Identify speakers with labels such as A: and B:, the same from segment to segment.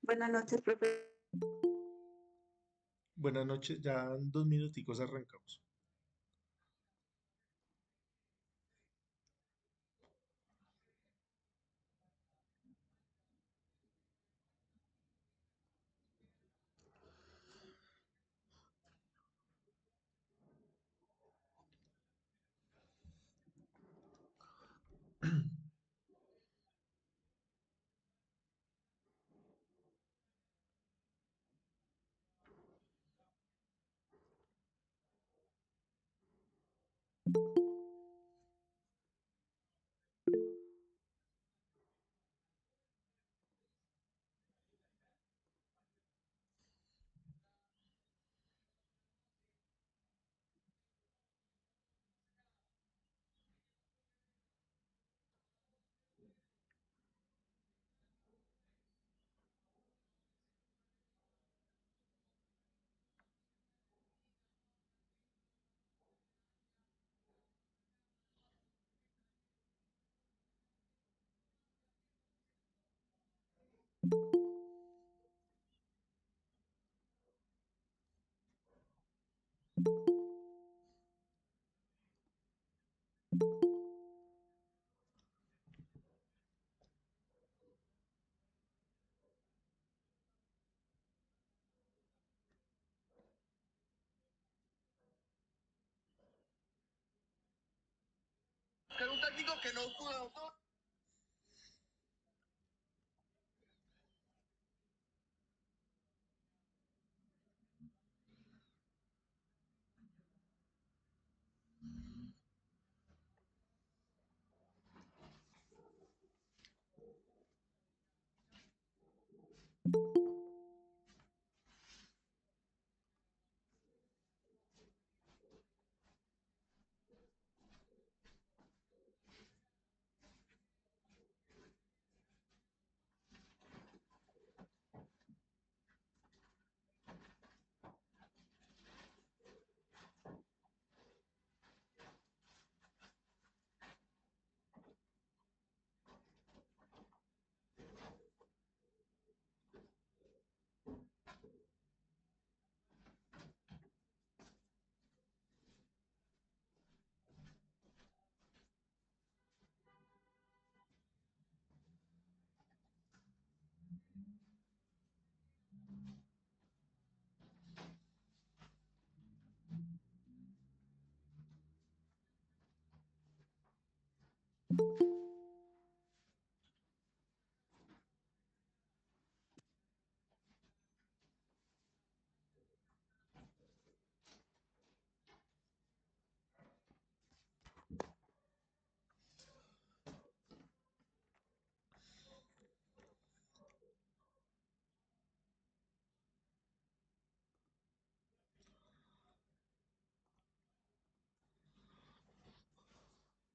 A: Buenas noches, profe.
B: Buenas noches, ya en 2 minuticos arrancamos.
C: Buscar un técnico que no pudo.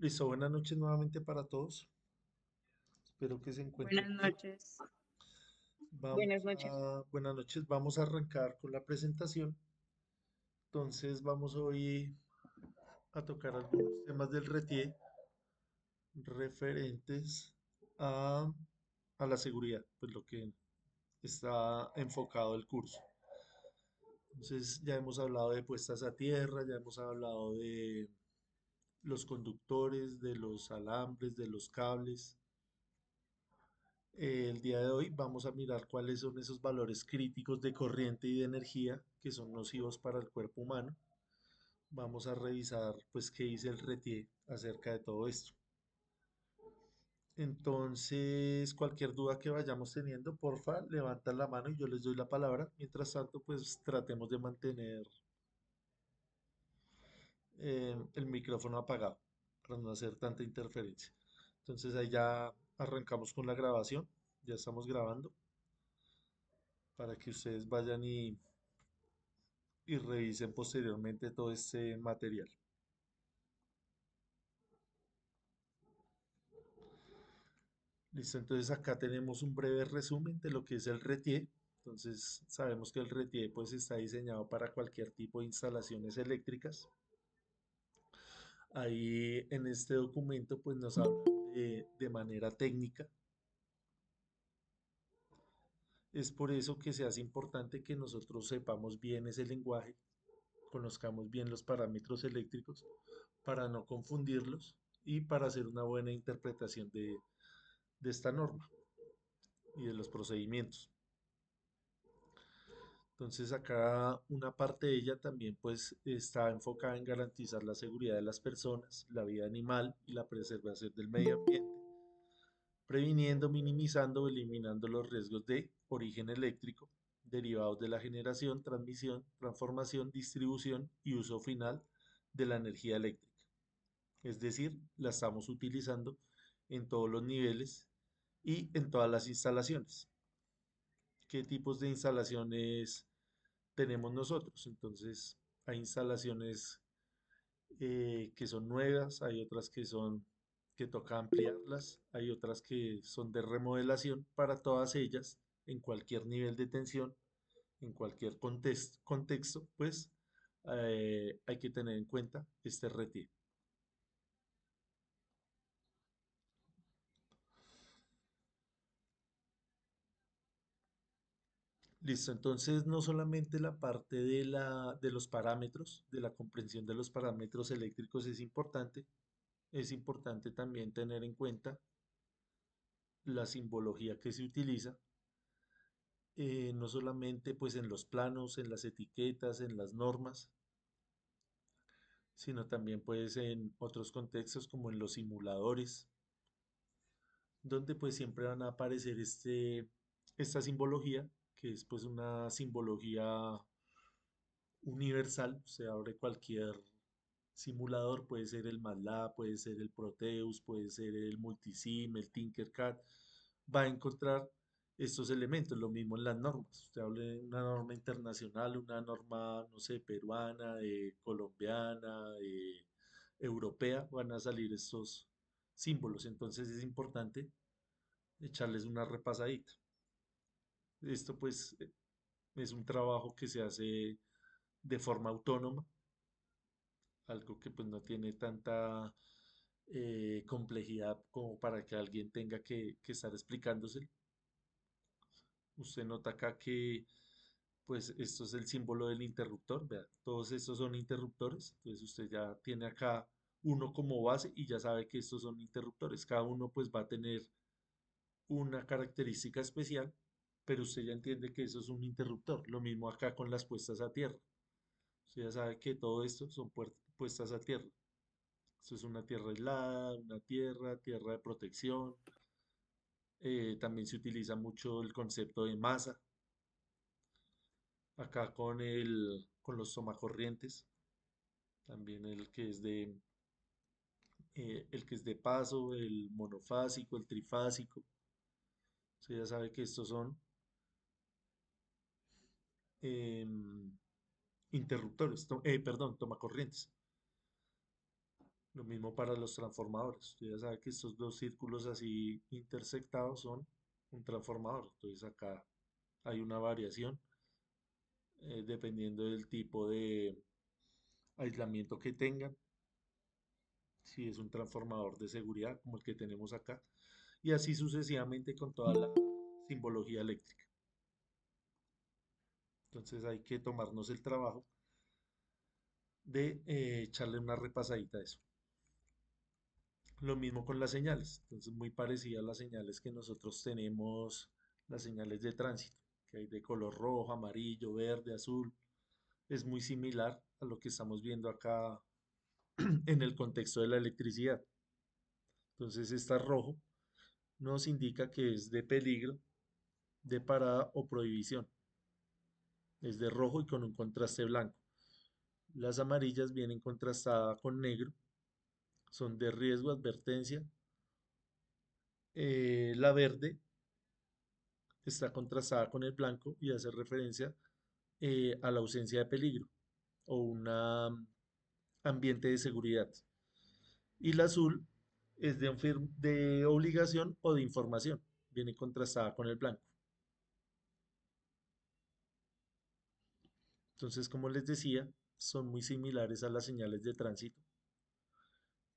B: Listo, buenas noches nuevamente para todos. Espero que se encuentren
A: Buenas
B: bien.
A: noches.
D: Buenas noches.
B: Buenas noches, vamos a arrancar con la presentación. Entonces vamos hoy a tocar algunos temas del RETIE referentes a, a la seguridad, pues lo que está enfocado el curso. Entonces ya hemos hablado de puestas a tierra, ya hemos hablado de los conductores, de los alambres, de los cables. El día de hoy vamos a mirar cuáles son esos valores críticos de corriente y de energía que son nocivos para el cuerpo humano. Vamos a revisar pues qué dice el RETIE acerca de todo esto. Entonces, cualquier duda que vayamos teniendo, porfa, levantan la mano y yo les doy la palabra. Mientras tanto, pues tratemos de mantener el micrófono apagado para no hacer tanta interferencia. Entonces ahí ya arrancamos con la grabación. Ya estamos grabando para que ustedes vayan y revisen posteriormente todo este material. Listo, entonces acá tenemos un breve resumen de lo que es el RETIE. Entonces sabemos que el RETIE pues está diseñado para cualquier tipo de instalaciones eléctricas. Ahí en este documento pues nos habla de manera técnica. Es por eso que se hace importante que nosotros sepamos bien ese lenguaje, conozcamos bien los parámetros eléctricos para no confundirlos y para hacer una buena interpretación de esta norma y de los procedimientos. Entonces acá una parte de ella también pues está enfocada en garantizar la seguridad de las personas, la vida animal y la preservación del medio ambiente, previniendo, minimizando o eliminando los riesgos de origen eléctrico derivados de la generación, transmisión, transformación, distribución y uso final de la energía eléctrica. Es decir, la estamos utilizando en todos los niveles y en todas las instalaciones. ¿Qué tipos de instalaciones tenemos nosotros? Entonces, hay instalaciones que son nuevas, hay otras que son que toca ampliarlas, hay otras que son de remodelación. Para todas ellas, en cualquier nivel de tensión, en cualquier contexto, pues hay que tener en cuenta este retiro. Listo, entonces no solamente la parte de los parámetros, de la comprensión de los parámetros eléctricos es importante también tener en cuenta la simbología que se utiliza, no solamente pues en los planos, en las etiquetas, en las normas, sino también pues en otros contextos como en los simuladores, donde pues siempre van a aparecer esta simbología, que es pues una simbología universal. Se abre cualquier simulador, puede ser el MATLAB, puede ser el Proteus, puede ser el Multisim, el Tinkercad, va a encontrar estos elementos, lo mismo en las normas. Usted habla de una norma internacional, una norma, no sé, peruana, colombiana, europea, van a salir estos símbolos. Entonces es importante echarles una repasadita. Esto pues es un trabajo que se hace de forma autónoma, algo que pues no tiene tanta complejidad como para que alguien tenga que estar explicándose. Usted nota acá que pues esto es el símbolo del interruptor, vea, todos estos son interruptores, entonces usted ya tiene acá uno como base y ya sabe que estos son interruptores, cada uno pues va a tener una característica especial, pero usted ya entiende que eso es un interruptor, lo mismo acá con las puestas a tierra, usted ya sabe que todo esto son puestas a tierra. Esto es una tierra aislada, una tierra de protección. También se utiliza mucho el concepto de masa. Acá con los tomacorrientes. También el que es de paso, el monofásico, el trifásico. Usted ya sabe que estos son em, interruptores, perdón, tomacorrientes. Lo mismo para los transformadores. Usted ya sabe que estos dos círculos así intersectados son un transformador. Entonces acá hay una variación dependiendo del tipo de aislamiento que tengan, si es un transformador de seguridad como el que tenemos acá, y así sucesivamente con toda la simbología eléctrica. Entonces hay que tomarnos el trabajo de echarle una repasadita a eso. Lo mismo con las señales, entonces muy parecida a las señales que nosotros tenemos, las señales de tránsito, que hay de color rojo, amarillo, verde, azul, es muy similar a lo que estamos viendo acá en el contexto de la electricidad. Entonces, esta rojo nos indica que es de peligro, de parada o prohibición. Es de rojo y con un contraste blanco. Las amarillas vienen contrastadas con negro, son de riesgo, advertencia. La verde está contrastada con el blanco y hace referencia a la ausencia de peligro o un ambiente de seguridad. Y la azul es de obligación o de información. Viene contrastada con el blanco. Entonces, como les decía, son muy similares a las señales de tránsito.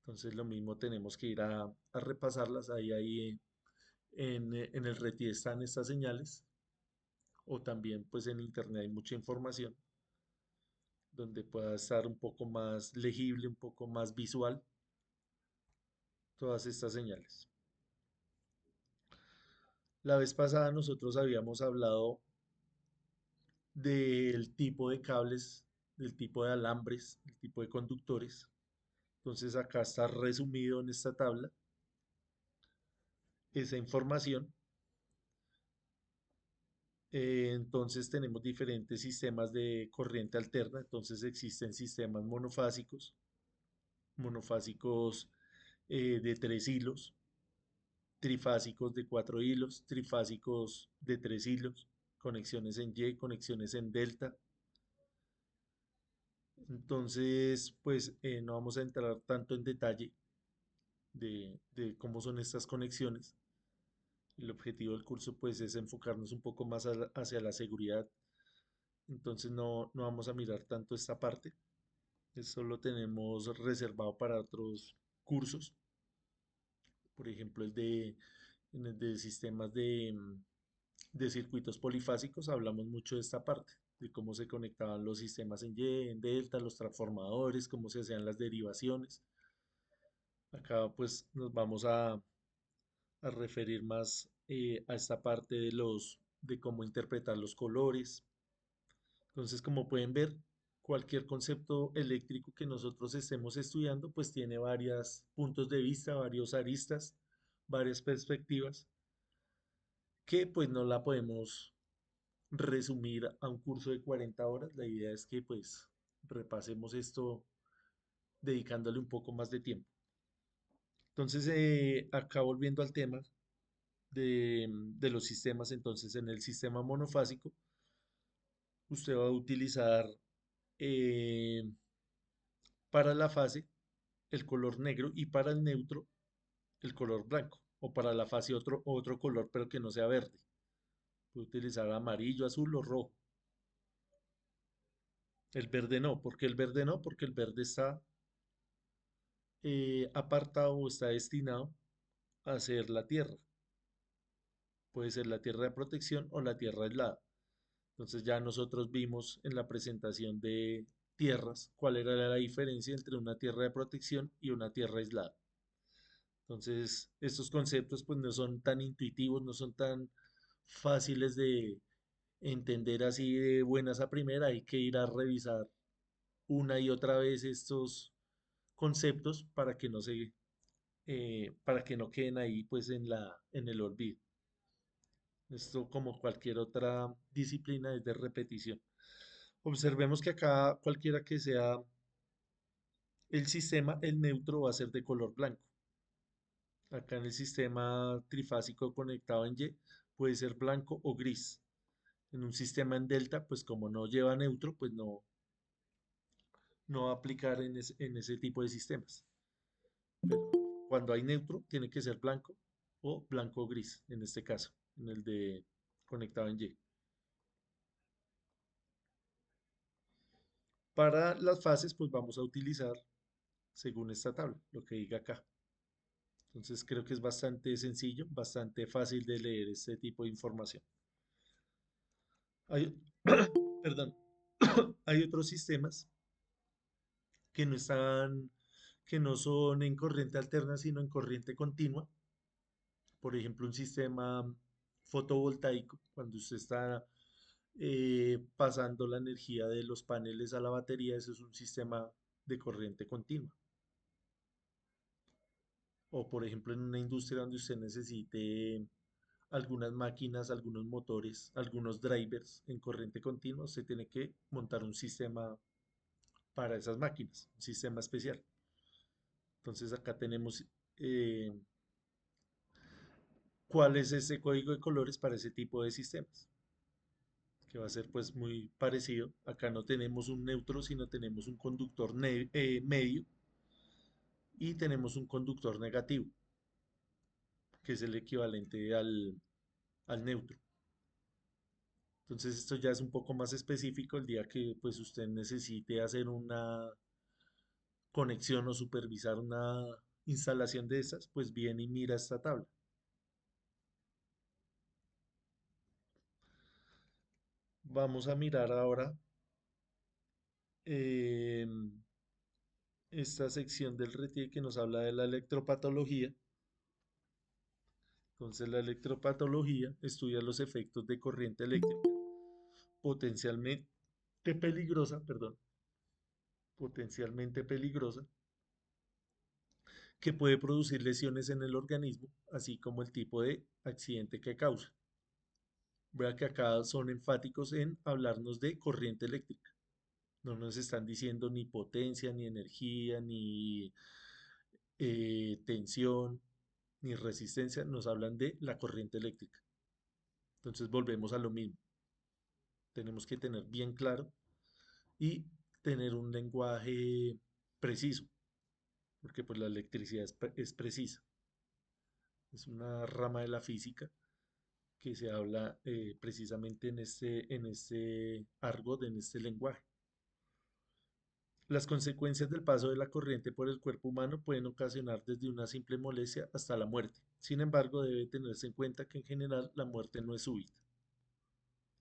B: Entonces, lo mismo tenemos que ir a repasarlas. Ahí en el RETI están estas señales. O también, pues en internet hay mucha información donde pueda estar un poco más legible, un poco más visual, todas estas señales. La vez pasada nosotros habíamos hablado del tipo de cables, del tipo de alambres, del tipo de conductores. Entonces acá está resumido en esta tabla esa información. Entonces tenemos diferentes sistemas de corriente alterna. Entonces existen sistemas monofásicos de 3 hilos, trifásicos de 4 hilos, trifásicos de 3 hilos, conexiones en Y, conexiones en delta. Entonces, pues no vamos a entrar tanto en detalle de cómo son estas conexiones. El objetivo del curso pues es enfocarnos un poco más hacia la seguridad. Entonces no vamos a mirar tanto esta parte. Eso lo tenemos reservado para otros cursos. Por ejemplo, en el de sistemas de circuitos polifásicos hablamos mucho de esta parte, de cómo se conectaban los sistemas en Y, en delta, los transformadores, cómo se hacían las derivaciones. Acá pues nos vamos a referir más a esta parte de cómo interpretar los colores. Entonces, como pueden ver, cualquier concepto eléctrico que nosotros estemos estudiando, pues tiene varios puntos de vista, varios aristas, varias perspectivas, que pues no la podemos resumir a un curso de 40 horas. La idea es que pues repasemos esto dedicándole un poco más de tiempo. Entonces, acá volviendo al tema de los sistemas, entonces en el sistema monofásico, usted va a utilizar eh, para la fase el color negro y para el neutro el color blanco. O para la fase otro color, pero que no sea verde. Puede utilizar amarillo, azul o rojo. El verde no. ¿Por qué el verde no? Porque el verde está apartado o está destinado a ser la tierra. Puede ser la tierra de protección o la tierra aislada. Entonces ya nosotros vimos en la presentación de tierras cuál era la diferencia entre una tierra de protección y una tierra aislada. Entonces, estos conceptos pues no son tan intuitivos, no son tan fáciles de entender así de buenas a primera. Hay que ir a revisar una y otra vez estos conceptos para que no queden ahí pues en el olvido. Esto, como cualquier otra disciplina, es de repetición. Observemos que acá cualquiera que sea el sistema, el neutro va a ser de color blanco. Acá en el sistema trifásico conectado en Y puede ser blanco o gris. En un sistema en delta, pues como no lleva neutro, pues no va a aplicar en ese tipo de sistemas. Pero cuando hay neutro, tiene que ser blanco o blanco o gris, en este caso, en el de conectado en Y. Para las fases, pues vamos a utilizar, según esta tabla, lo que diga acá. Entonces creo que es bastante sencillo, bastante fácil de leer este tipo de información. Hay, perdón, hay otros sistemas que no están, que no son en corriente alterna, sino en corriente continua. Por ejemplo, un sistema fotovoltaico, cuando usted está pasando la energía de los paneles a la batería, eso es un sistema de corriente continua. O por ejemplo, en una industria donde usted necesite algunas máquinas, algunos motores, algunos drivers en corriente continua, usted tiene que montar un sistema para esas máquinas, un sistema especial. Entonces acá tenemos eh, cuál es ese código de colores para ese tipo de sistemas, que va a ser pues muy parecido. Acá no tenemos un neutro, sino tenemos un conductor medio, y tenemos un conductor negativo, que es el equivalente al neutro. Entonces esto ya es un poco más específico el día que pues usted necesite hacer una conexión o supervisar una instalación de estas, pues viene y mira esta tabla. Vamos a mirar ahora esta sección del RETIE que nos habla de la electropatología. Entonces la electropatología estudia los efectos de corriente eléctrica potencialmente peligrosa, perdón, potencialmente peligrosa, que puede producir lesiones en el organismo, así como el tipo de accidente que causa. Vea que acá son enfáticos en hablarnos de corriente eléctrica. No nos están diciendo ni potencia, ni energía, ni tensión, ni resistencia. Nos hablan de la corriente eléctrica. Entonces volvemos a lo mismo. Tenemos que tener bien claro y tener un lenguaje preciso, porque pues la electricidad es precisa. Es una rama de la física que se habla precisamente en este argot, en este lenguaje. Las consecuencias del paso de la corriente por el cuerpo humano pueden ocasionar desde una simple molestia hasta la muerte. Sin embargo, debe tenerse en cuenta que en general la muerte no es súbita.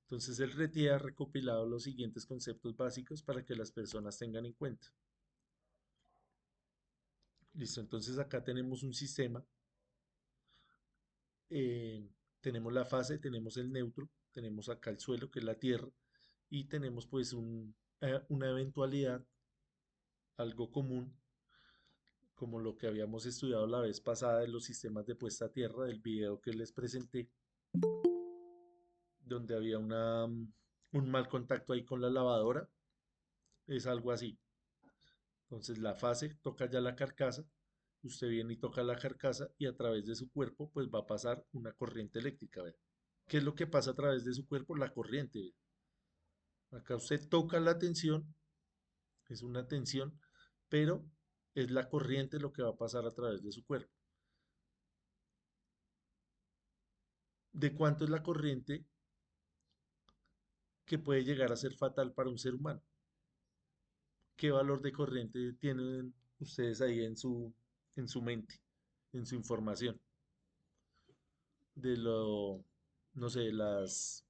B: Entonces el RETIE ha recopilado los siguientes conceptos básicos para que las personas tengan en cuenta. Listo, entonces acá tenemos un sistema, eh, tenemos la fase, tenemos el neutro, tenemos acá el suelo, que es la tierra, y tenemos pues una eventualidad, algo común, como lo que habíamos estudiado la vez pasada de los sistemas de puesta a tierra, del video que les presenté, donde había un mal contacto ahí con la lavadora, es algo así. Entonces la fase toca ya la carcasa, usted viene y toca la carcasa y a través de su cuerpo pues va a pasar una corriente eléctrica, ¿ve? ¿Qué es lo que pasa a través de su cuerpo? La corriente, ¿ve? Acá usted toca la tensión, es una tensión, pero es la corriente lo que va a pasar a través de su cuerpo. ¿De cuánto es la corriente que puede llegar a ser fatal para un ser humano? ¿Qué valor de corriente tienen ustedes ahí en su mente, en su información? De lo, no sé, las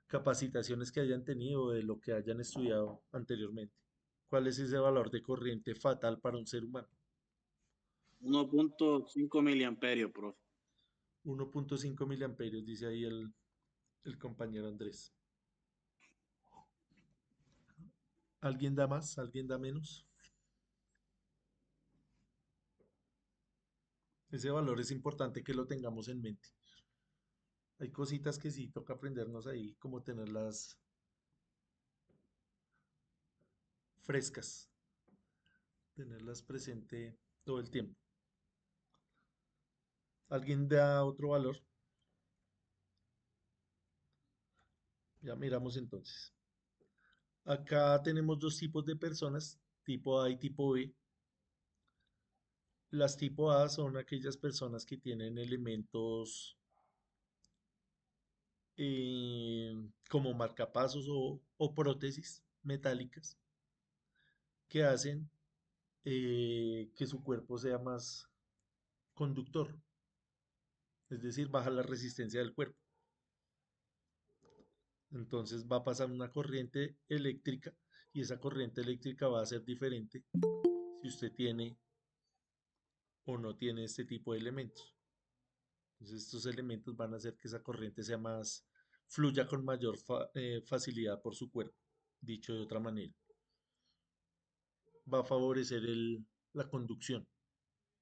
B: capacitaciones que hayan tenido o de lo que hayan estudiado anteriormente. ¿Cuál es ese valor de corriente fatal para un ser humano?
E: 1.5 miliamperios, profe.
B: 1.5 miliamperios, dice ahí el compañero Andrés. ¿Alguien da más? ¿Alguien da menos? Ese valor es importante que lo tengamos en mente. Hay cositas que sí toca aprendernos ahí, como tenerlas frescas, tenerlas presente todo el tiempo. ¿Alguien da otro valor? Ya miramos entonces. Acá tenemos dos tipos de personas, tipo A y tipo B. Las tipo A son aquellas personas que tienen elementos como marcapasos o prótesis metálicas que hacen que su cuerpo sea más conductor, es decir, baja la resistencia del cuerpo. Entonces va a pasar una corriente eléctrica y esa corriente eléctrica va a ser diferente si usted tiene o no tiene este tipo de elementos. Entonces estos elementos van a hacer que esa corriente sea más, fluya con mayor facilidad por su cuerpo, dicho de otra manera. Va a favorecer la conducción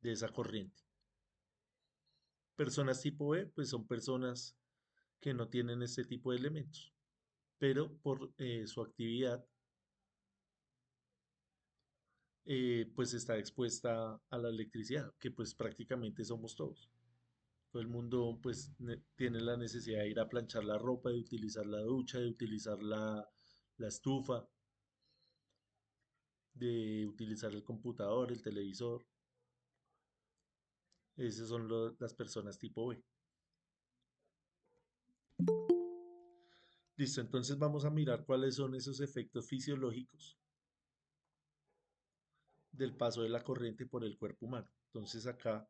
B: de esa corriente. Personas tipo B, pues son personas que no tienen este tipo de elementos, pero por su actividad, pues está expuesta a la electricidad, que pues prácticamente somos todos. Todo el mundo pues tiene la necesidad de ir a planchar la ropa, de utilizar la ducha, de utilizar la estufa, de utilizar el computador, el televisor. Esas son las personas tipo B. Listo, entonces vamos a mirar cuáles son esos efectos fisiológicos del paso de la corriente por el cuerpo humano. Entonces acá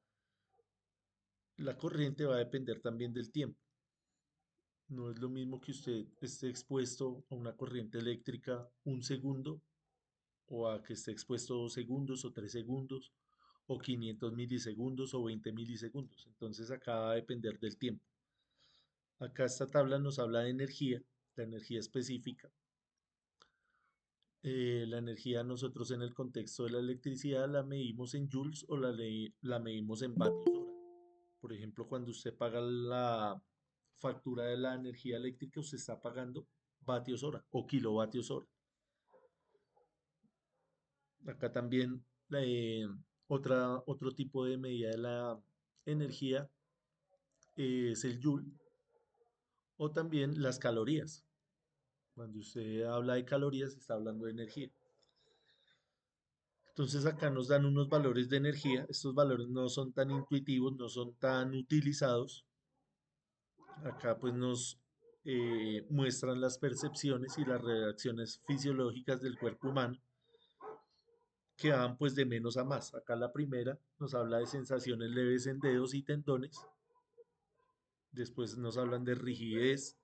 B: la corriente va a depender también del tiempo. No es lo mismo que usted esté expuesto a una corriente eléctrica un segundo o a que esté expuesto 2 segundos o 3 segundos o 500 milisegundos o 20 milisegundos. Entonces acá va a depender del tiempo. Acá esta tabla nos habla de energía, la energía específica. La energía nosotros en el contexto de la electricidad la medimos en joules o la medimos en vatios hora. Por ejemplo, cuando usted paga la factura de la energía eléctrica, usted está pagando vatios hora o kilovatios hora. Acá también otro tipo de medida de la energía es el joule o también las calorías. Cuando usted habla de calorías, está hablando de energía. Entonces acá nos dan unos valores de energía. Estos valores no son tan intuitivos, no son tan utilizados. Acá pues nos muestran las percepciones y las reacciones fisiológicas del cuerpo humano que van pues de menos a más. Acá la primera nos habla de sensaciones leves en dedos y tendones. Después nos hablan de rigidez.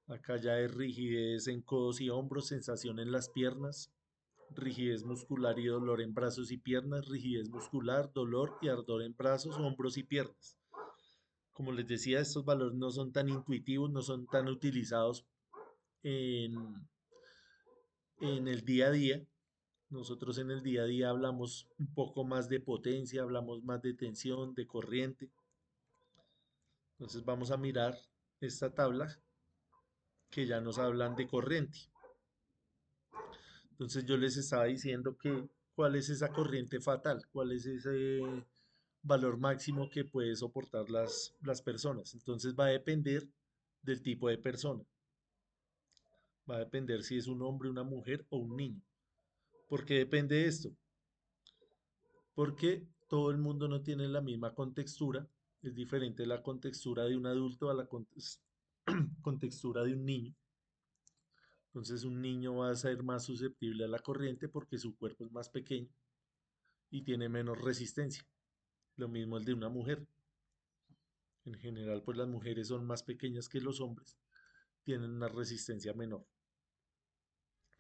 B: Acá ya es rigidez en codos y hombros, sensación en las piernas, rigidez muscular y dolor en brazos y piernas, rigidez muscular, dolor y ardor en brazos, hombros y piernas. Como les decía, estos valores no son tan intuitivos, no son tan utilizados en, en el día a día. Nosotros en el día a día hablamos un poco más de potencia, hablamos más de tensión, de corriente. Entonces vamos a mirar esta tabla que ya nos hablan de corriente. Entonces yo les estaba diciendo que cuál es esa corriente fatal, cuál es ese valor máximo que puede soportar las personas. Entonces va a depender del tipo de persona. Va a depender si es un hombre, una mujer o un niño. ¿Por qué depende esto? Porque todo el mundo no tiene la misma contextura. Es diferente la contextura de un adulto a la contextura de un niño. Entonces un niño va a ser más susceptible a la corriente porque su cuerpo es más pequeño y tiene menos resistencia. Lo mismo el de una mujer. En general, pues las mujeres son más pequeñas que los hombres, tienen una resistencia menor.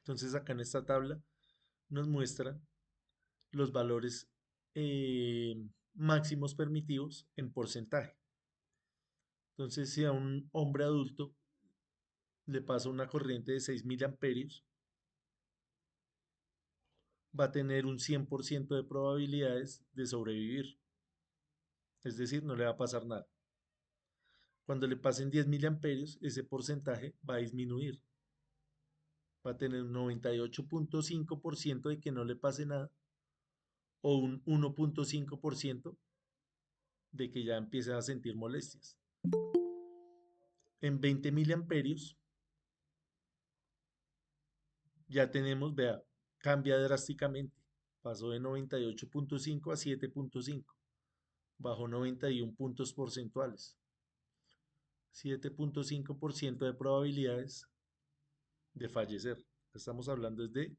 B: Entonces acá en esta tabla nos muestran los valores máximos permitidos en porcentaje. Entonces, si a un hombre adulto le pasa una corriente de 6 miliamperios, va a tener un 100% de probabilidades de sobrevivir. Es decir, no le va a pasar nada. Cuando le pasen 10 miliamperios, ese porcentaje va a disminuir. Va a tener un 98.5% de que no le pase nada o un 1.5% de que ya empiece a sentir molestias. En 20 miliamperios ya tenemos, vea, cambia drásticamente. Pasó de 98.5 a 7.5, bajó 91 puntos porcentuales. 7.5% de probabilidades de fallecer. Estamos hablando es de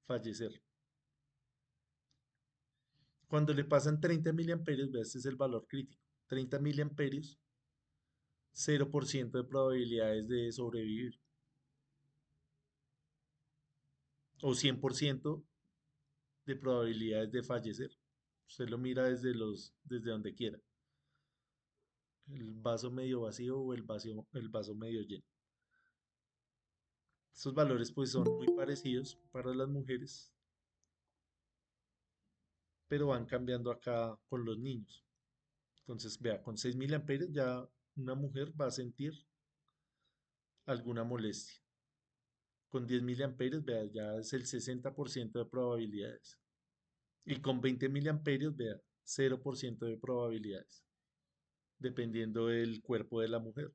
B: fallecer. Cuando le pasan 30 miliamperios, vea, este es el valor crítico. 30 miliamperios, 0% de probabilidades de sobrevivir. O 100% de probabilidades de fallecer. Usted lo mira desde donde quiera. El vaso medio vacío o el vaso medio lleno. Estos valores pues son muy parecidos para las mujeres, pero van cambiando acá con los niños. Entonces, vea, con 6 miliamperios ya una mujer va a sentir alguna molestia. Con 10 miliamperios, vea, ya es el 60% de probabilidades. Y con 20 miliamperios, vea, 0% de probabilidades, dependiendo del cuerpo de la mujer.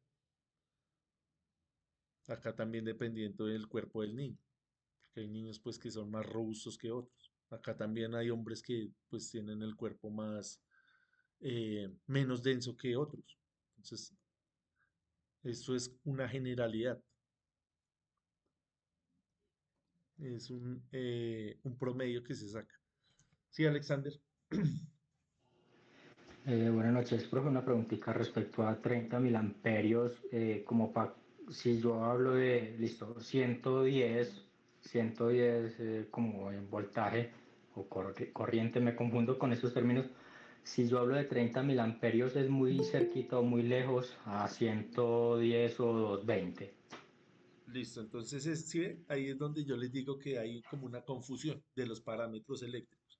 B: Acá también dependiendo del cuerpo del niño, porque hay niños pues que son más robustos que otros. Acá también hay hombres que pues tienen el cuerpo más menos denso que otros. Entonces, esto es una generalidad, es un promedio que se saca. Sí, Alexander.
F: Buenas noches, profe. Una preguntita respecto a 30 mil amperios, si yo hablo de, listo, 110 como en voltaje o corriente, me confundo con esos términos. Si yo hablo de 30 mil amperios, ¿es muy cerquita o muy lejos a 110 o 220?
B: Listo, entonces sí, ahí es donde yo les digo que hay como una confusión de los parámetros eléctricos.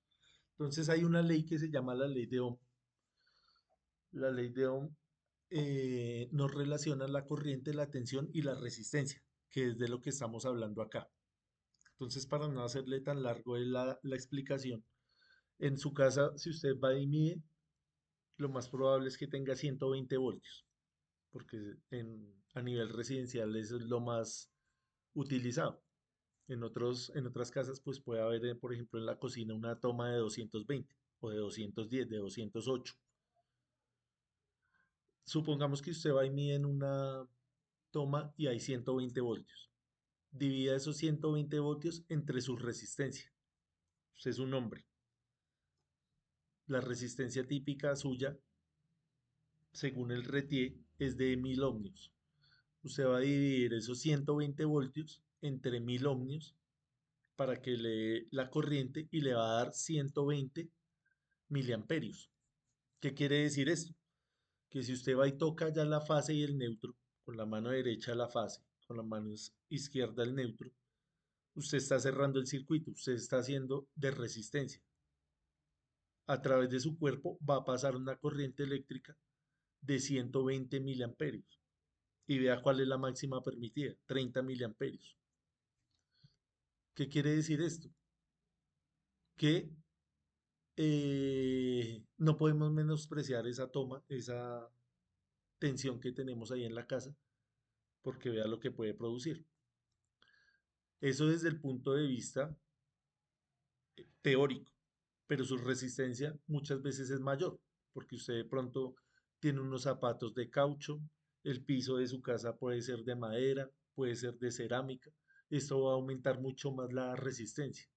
B: Entonces hay una ley que se llama la ley de Ohm. La ley de Ohm nos relaciona la corriente, la tensión y la resistencia, que es de lo que estamos hablando acá. Entonces, para no hacerle tan largo la explicación, en su casa, si usted va y mide, lo más probable es que tenga 120 voltios, porque a nivel residencial eso es lo más utilizado. En otras casas, pues puede haber, por ejemplo, en la cocina una toma de 220 o de 210, de 208. Supongamos que usted va y mide en una toma y hay 120 voltios. Divida esos 120 voltios entre su resistencia. Usted es un hombre. La resistencia típica suya, según el RETIE, es de 1000 ohmios. Usted va a dividir esos 120 voltios entre 1000 ohmios para que le dé la corriente y le va a dar 120 miliamperios. ¿Qué quiere decir esto? Que si usted va y toca ya la fase y el neutro, con la mano derecha la fase, con la mano izquierda el neutro, usted está cerrando el circuito, usted está haciendo de resistencia. A través de su cuerpo va a pasar una corriente eléctrica de 120 miliamperios. Y vea cuál es la máxima permitida, 30 miliamperios. ¿Qué quiere decir esto? Que no podemos menospreciar esa toma, esa tensión que tenemos ahí en la casa, porque vea lo que puede producir. Eso desde el punto de vista teórico, pero su resistencia muchas veces es mayor, porque usted de pronto tiene unos zapatos de caucho, el piso de su casa puede ser de madera, puede ser de cerámica, esto va a aumentar mucho más la resistencia.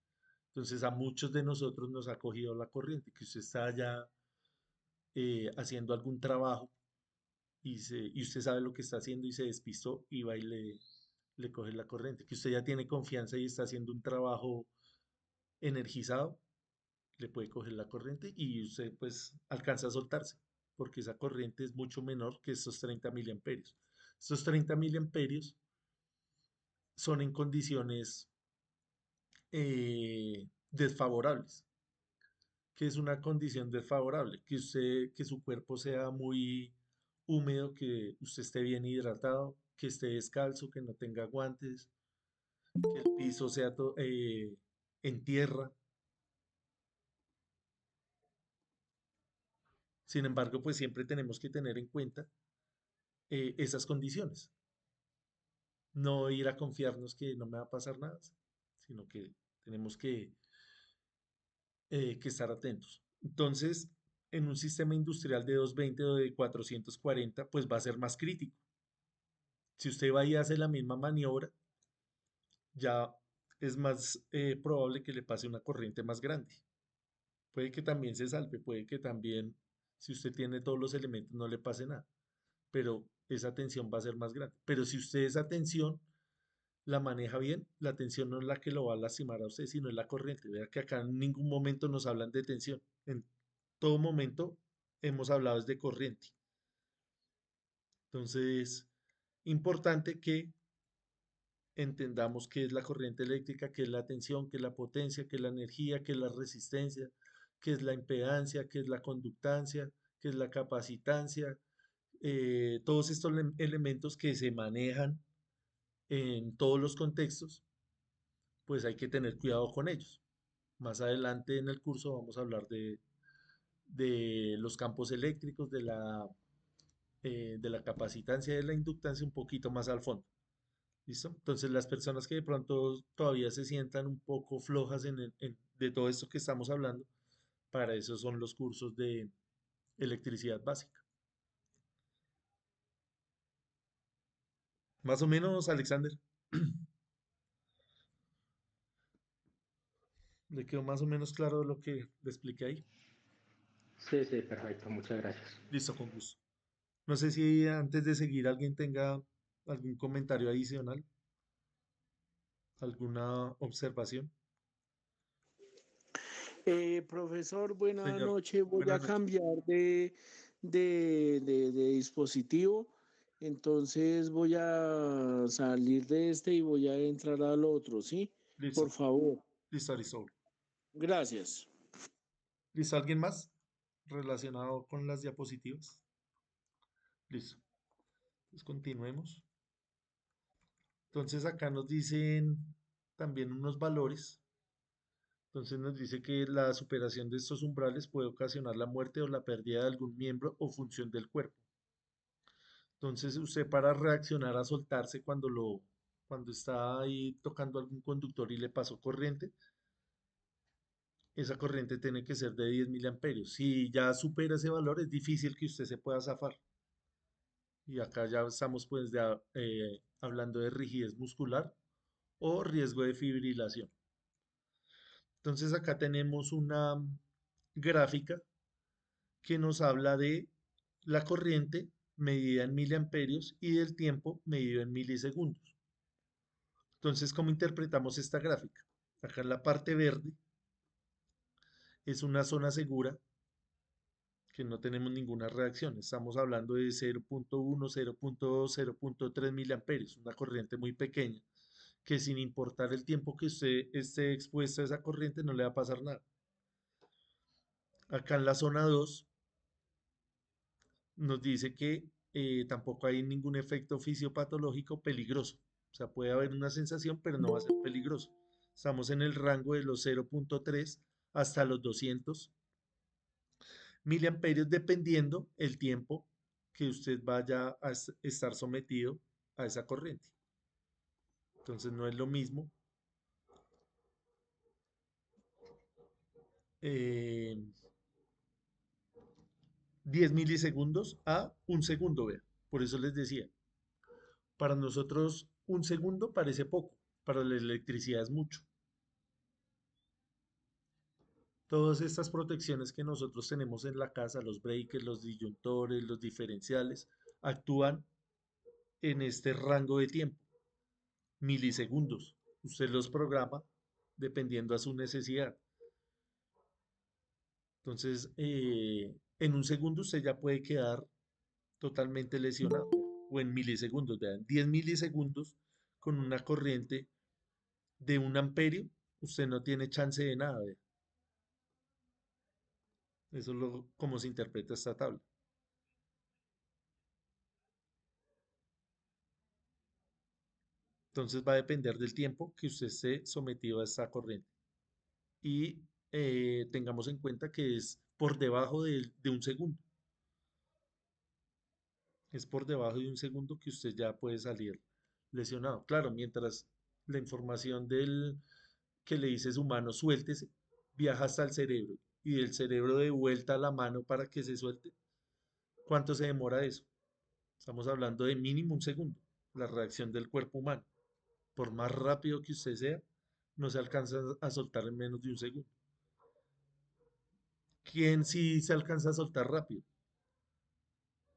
B: Entonces a muchos de nosotros nos ha cogido la corriente, que usted está ya haciendo algún trabajo y usted sabe lo que está haciendo y se despistó y va y le coge la corriente, que usted ya tiene confianza y está haciendo un trabajo energizado, le puede coger la corriente y usted pues alcanza a soltarse, porque esa corriente es mucho menor que esos 30 miliamperios. Estos 30 miliamperios son en condiciones desfavorables. ¿Qué es una condición desfavorable? Que su cuerpo sea muy húmedo, que usted esté bien hidratado, que esté descalzo, que no tenga guantes, que el piso sea en tierra. Sin embargo, pues siempre tenemos que tener en cuenta esas condiciones. No ir a confiarnos que no me va a pasar nada, sino que tenemos que estar atentos. Entonces, en un sistema industrial de 220 o de 440, pues va a ser más crítico. Si usted va y hace la misma maniobra, ya es más probable que le pase una corriente más grande. Puede que también se salve, puede que también, si usted tiene todos los elementos, no le pase nada, pero esa tensión va a ser más grande. Pero si usted esa tensión la maneja bien, la tensión no es la que lo va a lastimar a usted, sino es la corriente. Vea que acá en ningún momento nos hablan de tensión. En todo momento hemos hablado de corriente. Entonces, importante que entendamos qué es la corriente eléctrica, qué es la tensión, qué es la potencia, qué es la energía, qué es la resistencia, qué es la impedancia, qué es la conductancia, qué es la capacitancia, todos estos elementos que se manejan en todos los contextos, pues hay que tener cuidado con ellos. Más adelante en el curso vamos a hablar de los campos eléctricos, de la capacitancia y de la inductancia un poquito más al fondo. ¿Listo? Entonces las personas que de pronto todavía se sientan un poco flojas de todo esto que estamos hablando, para eso son los cursos electricidad básica. Más o menos, Alexander. ¿Le quedó más o menos claro lo que le expliqué ahí?
F: Sí, sí, perfecto, muchas gracias.
B: Listo, con gusto. No sé si antes de seguir alguien tenga algún comentario adicional, alguna observación.
G: Profesor, buenas
B: Señor,
G: noches. Voy
B: buenas
G: a
B: noches.
G: cambiar de dispositivo. Entonces voy a salir de este y voy a entrar al otro, ¿sí? Por
B: Listo,
G: favor.
B: listo, Aristóbulo.
G: Gracias.
B: ¿Listo? ¿Alguien más relacionado con las diapositivas? Listo. Entonces continuemos. Entonces acá nos dicen también unos valores. Entonces nos dice que la superación de estos umbrales puede ocasionar la muerte o la pérdida de algún miembro o función del cuerpo. Entonces usted para reaccionar a soltarse cuando está ahí tocando algún conductor y le pasó corriente, esa corriente tiene que ser de 10 miliamperios. Si ya supera ese valor, es difícil que usted se pueda zafar. Y acá ya estamos pues hablando de rigidez muscular o riesgo de fibrilación. Entonces acá tenemos una gráfica que nos habla de la corriente medida en miliamperios y del tiempo medido en milisegundos. Entonces, ¿cómo interpretamos esta gráfica? Acá en la parte verde es una zona segura que no tenemos ninguna reacción. Estamos hablando de 0.1, 0.2, 0.3 miliamperios, una corriente muy pequeña que sin importar el tiempo que usted esté expuesto a esa corriente no le va a pasar nada. Acá en la zona 2 nos dice que tampoco hay ningún efecto fisiopatológico peligroso. O sea, puede haber una sensación, pero no va a ser peligroso. Estamos en el rango de los 0.3 hasta los 200 miliamperios, dependiendo el tiempo que usted vaya a estar sometido a esa corriente. Entonces no es lo mismo 10 milisegundos a un segundo, vea. Por eso les decía, para nosotros un segundo parece poco, para la electricidad es mucho. Todas estas protecciones que nosotros tenemos en la casa, los breakers, los disyuntores, los diferenciales, actúan en este rango de tiempo, milisegundos. Usted los programa dependiendo a su necesidad. Entonces, en un segundo usted ya puede quedar totalmente lesionado, o en milisegundos, vean, 10 milisegundos con una corriente de 1 amperio, usted no tiene chance de nada, vea. Eso es cómo se interpreta esta tabla. Entonces va a depender del tiempo que usted esté sometido a esta corriente. Y tengamos en cuenta que es por debajo de un segundo. Es por debajo de un segundo que usted ya puede salir lesionado. Claro, mientras la información que le dice su mano suéltese, viaja hasta el cerebro y del cerebro de vuelta a la mano para que se suelte. ¿Cuánto se demora eso? Estamos hablando de mínimo un segundo, la reacción del cuerpo humano. Por más rápido que usted sea, no se alcanza a soltar en menos de un segundo. ¿Quién sí se alcanza a soltar rápido?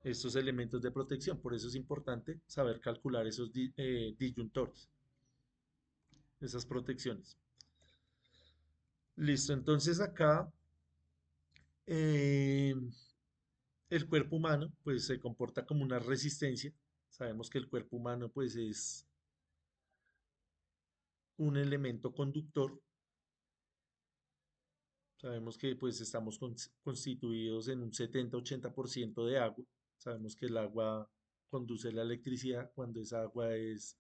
B: Estos elementos de protección. Por eso es importante saber calcular esos disyuntores, esas protecciones. Listo, entonces acá eh, el cuerpo humano pues se comporta como una resistencia. Sabemos que el cuerpo humano pues es un elemento conductor. Sabemos que pues estamos constituidos en un 70-80% de agua. Sabemos que el agua conduce la electricidad cuando esa agua es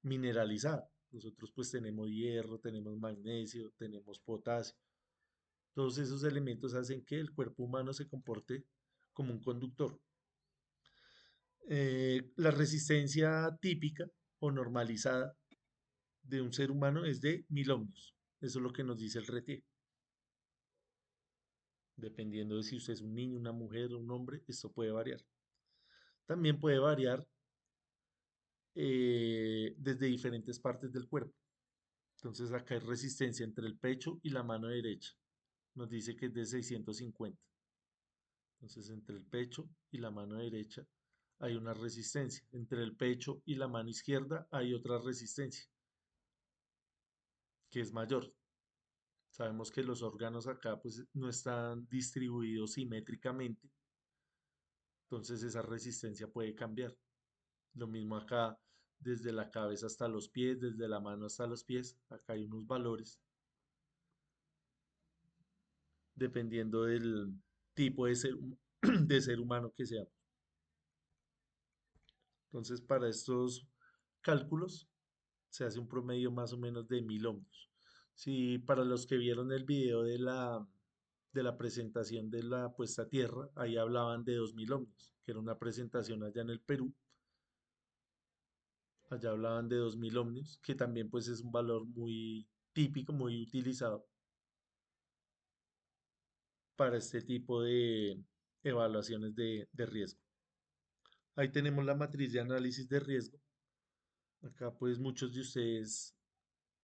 B: mineralizada. Nosotros pues tenemos hierro, tenemos magnesio, tenemos potasio. Todos esos elementos hacen que el cuerpo humano se comporte como un conductor. La resistencia típica o normalizada de un ser humano es de 1000 ohmios. Eso es lo que nos dice el RT. Dependiendo de si usted es un niño, una mujer, un hombre, esto puede variar. También puede variar desde diferentes partes del cuerpo. Entonces acá hay resistencia entre el pecho y la mano derecha. Nos dice que es de 650. Entonces entre el pecho y la mano derecha hay una resistencia. Entre el pecho y la mano izquierda hay otra resistencia que es mayor. Sabemos que los órganos acá pues no están distribuidos simétricamente, entonces esa resistencia puede cambiar. Lo mismo acá, desde la cabeza hasta los pies, desde la mano hasta los pies, acá hay unos valores dependiendo del tipo de ser, de ser humano que sea. Entonces para estos cálculos se hace un promedio más o menos de 1000 ohmios. Si para los que vieron el video de la presentación de la puesta a tierra, ahí hablaban de 2000 ohmios, que era una presentación allá en el Perú. Allá hablaban de 2000 ohmios, que también pues es un valor muy típico, muy utilizado para este tipo de evaluaciones de riesgo. Ahí tenemos la matriz de análisis de riesgo. Acá pues muchos de ustedes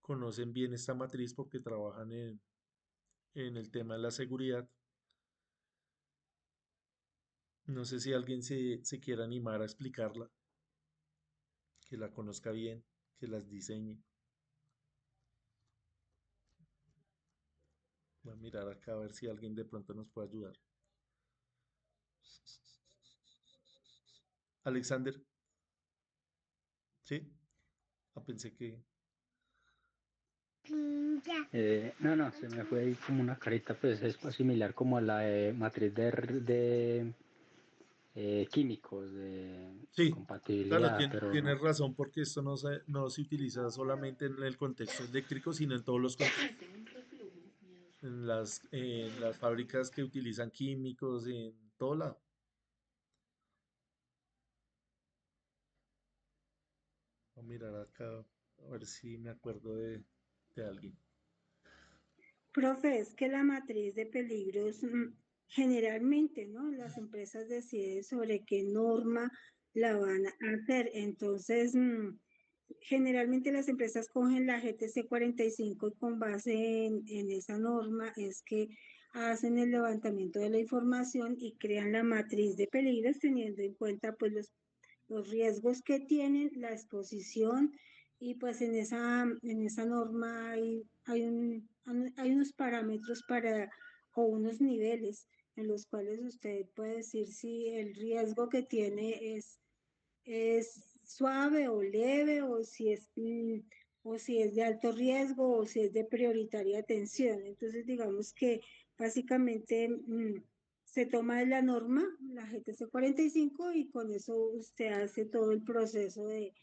B: conocen bien esta matriz porque trabajan en el tema de la seguridad. No sé si alguien se quiera animar a explicarla, que la conozca bien, que las diseñe. Voy a mirar acá a ver si alguien de pronto nos puede ayudar. Alexander, ¿sí? Ah, pensé que...
F: No, se me fue ahí como una carita, pues es similar como a la matriz de químicos, de
B: Sí, claro,
F: compatibilidad, pero no.
B: tienes razón porque esto no se utiliza solamente en el contexto eléctrico, sino en todos los contextos. En las fábricas que utilizan químicos, en todo lado. Voy a mirar acá, a ver si me acuerdo de alguien.
D: Profe, es que la matriz de peligros, generalmente, ¿no? Las empresas deciden sobre qué norma la van a hacer. Entonces, generalmente las empresas cogen la GTC 45 y con base en esa norma es que hacen el levantamiento de la información y crean la matriz de peligros teniendo en cuenta pues los riesgos que tienen, la exposición y pues en esa norma hay unos parámetros para o unos niveles en los cuales usted puede decir si el riesgo que tiene es suave o leve o si es de alto riesgo o si es de prioritaria atención. Entonces, digamos que básicamente se toma de la norma, la GTC 45, y con eso usted hace todo el proceso de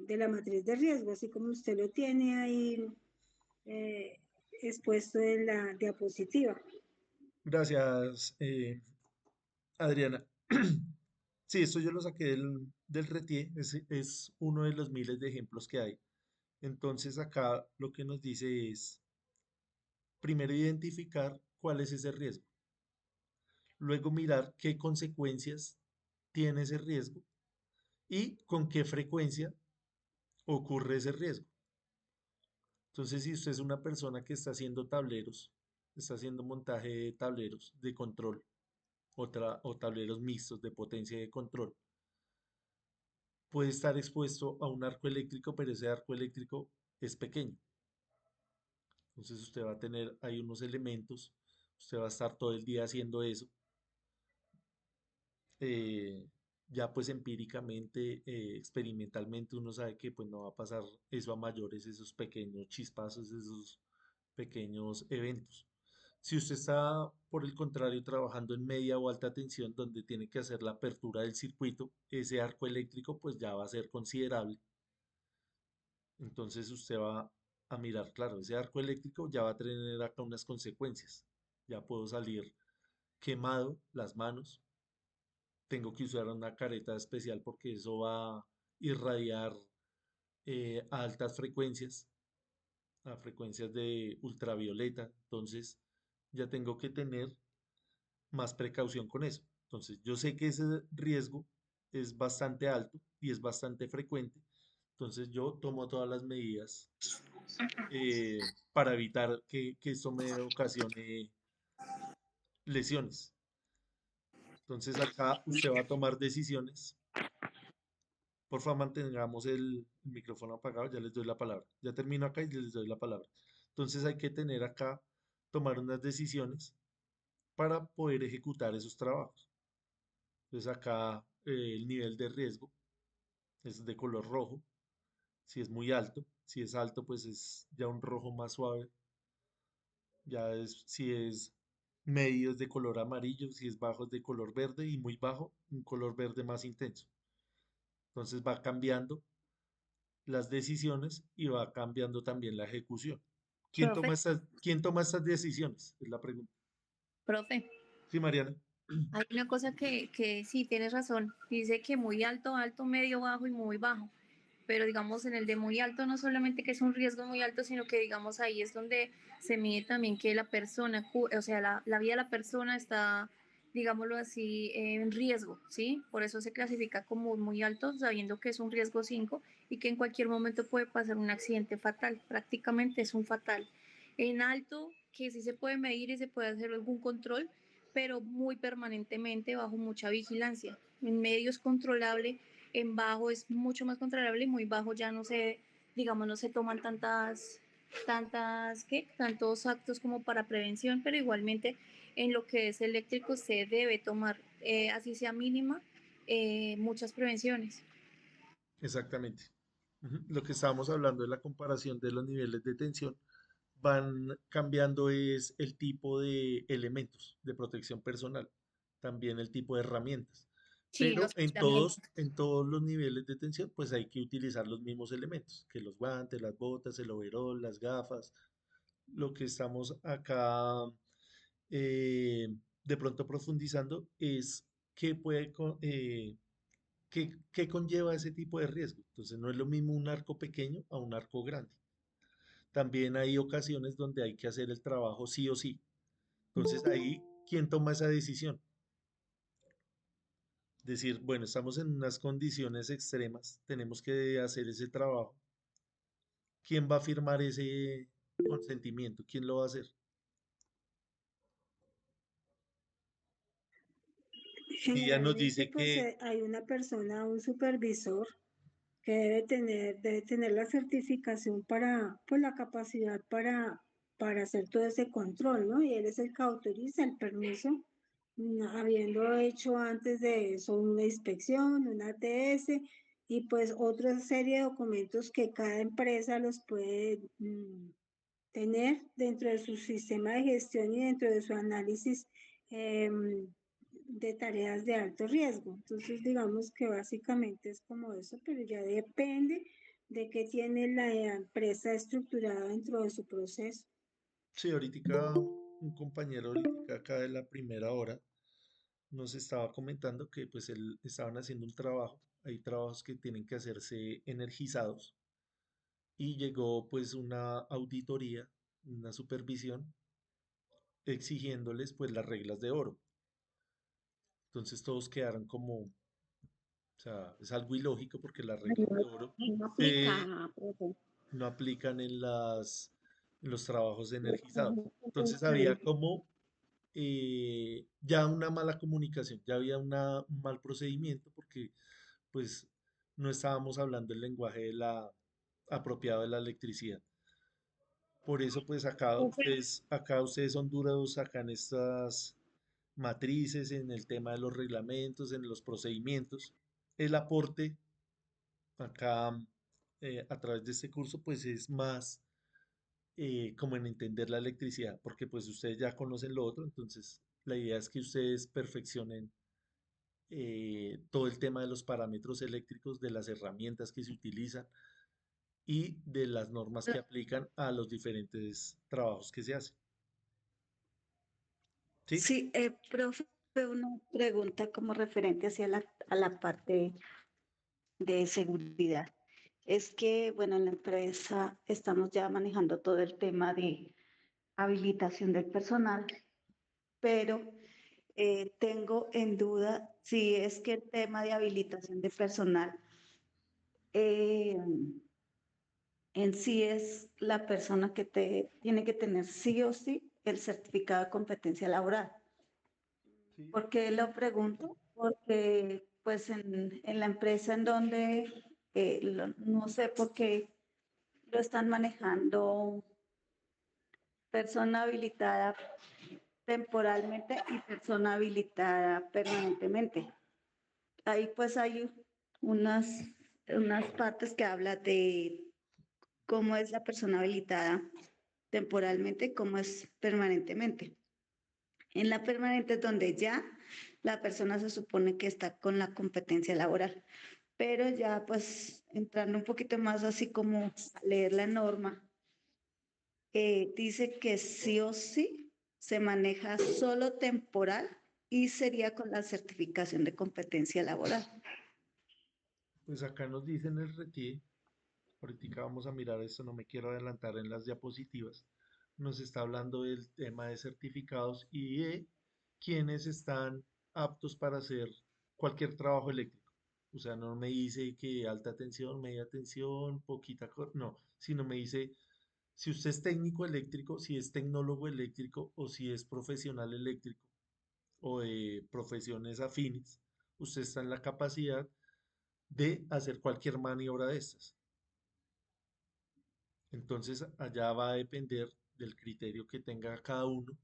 D: la matriz de riesgo, así como usted lo tiene ahí eh, expuesto en la diapositiva.
B: Gracias, Adriana. Sí, esto yo lo saqué del RETIE, es uno de los miles de ejemplos que hay. Entonces acá lo que nos dice es, primero identificar cuál es ese riesgo, luego mirar qué consecuencias tiene ese riesgo y con qué frecuencia ocurre ese riesgo. Entonces, si usted es una persona que está haciendo tableros, está haciendo montaje de tableros de control o tableros mixtos de potencia y de control, puede estar expuesto a un arco eléctrico, pero ese arco eléctrico es pequeño. Entonces usted va a tener ahí unos elementos, usted va a estar todo el día haciendo eso. eh, ya pues empíricamente, experimentalmente uno sabe que pues no va a pasar eso a mayores, esos pequeños chispazos, esos pequeños eventos. Si usted está, por el contrario, trabajando en media o alta tensión donde tiene que hacer la apertura del circuito, ese arco eléctrico pues ya va a ser considerable. Entonces usted va a mirar, claro, ese arco eléctrico ya va a tener acá unas consecuencias. Ya puedo salir quemado las manos, tengo que usar una careta especial porque eso va a irradiar a altas frecuencias, a frecuencias de ultravioleta. Entonces ya tengo que tener más precaución con eso. Entonces, yo sé que ese riesgo es bastante alto y es bastante frecuente, entonces yo tomo todas las medidas para evitar que esto me ocasione lesiones. Entonces, acá usted va a tomar decisiones. Por favor, mantengamos el micrófono apagado, ya les doy la palabra. Ya termino acá y les doy la palabra. Entonces, hay que tener acá, tomar unas decisiones para poder ejecutar esos trabajos. Entonces acá el nivel de riesgo es de color rojo, si es muy alto, si es alto pues es ya un rojo más suave, ya es si es medio es de color amarillo, si es bajo es de color verde y muy bajo un color verde más intenso. Entonces va cambiando las decisiones y va cambiando también la ejecución.
H: Profe,
B: ¿Quién toma estas decisiones? Es la pregunta.
H: profe,
B: Sí, Mariana.
H: hay una cosa que sí, tienes razón. Dice que muy alto, alto, medio, bajo y muy bajo. Pero digamos en el de muy alto no solamente que es un riesgo muy alto, sino que digamos ahí es donde se mide también que la persona, o sea, la vida de la persona está, digámoslo así, en riesgo, ¿sí? Por eso se clasifica como muy alto, sabiendo que es un riesgo 5 y que en cualquier momento puede pasar un accidente fatal, prácticamente es un fatal. En alto, que sí se puede medir y se puede hacer algún control, pero muy permanentemente bajo mucha vigilancia. En medio es controlable, en bajo es mucho más controlable y muy bajo ya no se, digamos, no se toman tantos actos como para prevención, pero igualmente en lo que es eléctrico se debe tomar, así sea mínima, muchas prevenciones.
B: Exactamente. Ujú. Lo que estábamos hablando de la comparación de los niveles de tensión van cambiando es el tipo de elementos de protección personal, también el tipo de herramientas.
H: Sí,
B: Pero
H: los aislamientos.
B: en todos los niveles de tensión, pues hay que utilizar los mismos elementos, que los guantes, las botas, el overol, las gafas. Lo que estamos acá de pronto profundizando es qué qué conlleva ese tipo de riesgo. Entonces no es lo mismo un arco pequeño a un arco grande. También hay ocasiones donde hay que hacer el trabajo sí o sí. Entonces ahí, ¿quién toma esa decisión? Decir, bueno, estamos en unas condiciones extremas, tenemos que hacer ese trabajo. ¿Quién va a firmar ese consentimiento? ¿Quién lo va a hacer? Si ella nos
D: Generalmente,
B: dice
D: pues
B: que,
D: hay una persona, un supervisor, que debe tener la certificación para, pues la capacidad para hacer todo ese control, ¿no? Y él es el que autoriza el permiso, habiendo hecho antes de eso una inspección, una ATS y pues otra serie de documentos que cada empresa los puede tener dentro de su sistema de gestión y dentro de su análisis de tareas de alto riesgo. Entonces, digamos que básicamente es como eso, pero ya depende de qué tiene la empresa estructurada dentro de su proceso.
B: sí, ahorita un compañero ahorita acá de la primera hora nos estaba comentando que pues él estaban haciendo un trabajo, hay trabajos que tienen que hacerse energizados y llegó pues una auditoría, una supervisión exigiéndoles pues las reglas de oro. Entonces todos quedaron como, o sea, es algo ilógico porque las reglas de oro
A: No
B: se,
A: aplica, profe.
B: no aplican en los trabajos energizados. Entonces había como ya una mala comunicación, ya había un mal procedimiento porque pues no estábamos hablando el lenguaje de apropiado de la electricidad. Por eso pues acá ustedes son duros acá en estas matrices, en el tema de los reglamentos, en los procedimientos. El aporte acá a través de este curso pues es más como en entender la electricidad, porque pues ustedes ya conocen lo otro, entonces la idea es que ustedes perfeccionen todo el tema de los parámetros eléctricos, de las herramientas que se utilizan y de las normas que aplican a los diferentes trabajos que se hacen. ¿Sí?
A: Sí, profe, una pregunta como referente hacia a la parte de seguridad. Es que, bueno, en la empresa estamos ya manejando todo el tema de habilitación del personal, pero tengo en duda si es que el tema de habilitación de personal eh, en sí es la persona que tiene que tener sí o sí el certificado de competencia laboral.
B: ¿sí?
A: ¿Por qué lo pregunto? Porque pues en la empresa en donde no sé por qué lo están manejando persona habilitada temporalmente y persona habilitada permanentemente. Ahí pues hay unas, unas partes que habla de cómo es la persona habilitada temporalmente y cómo es permanentemente. En la permanente es donde ya la persona se supone que está con la competencia laboral, pero ya pues entrando un poquito más así como a leer la norma, dice que sí o sí se maneja solo temporal y sería con la certificación de competencia laboral.
B: Pues acá nos dicen el RETIE, ahorita vamos a mirar esto, no me quiero adelantar en las diapositivas, nos está hablando del tema de certificados y de quienes están aptos para hacer cualquier trabajo eléctrico. O sea, no me dice que alta tensión, media tensión, no, sino me dice si usted es técnico eléctrico, si es tecnólogo eléctrico o si es profesional eléctrico o de profesiones afines, usted está en la capacidad de hacer cualquier maniobra de estas. Entonces, allá va a depender del criterio que tenga cada uno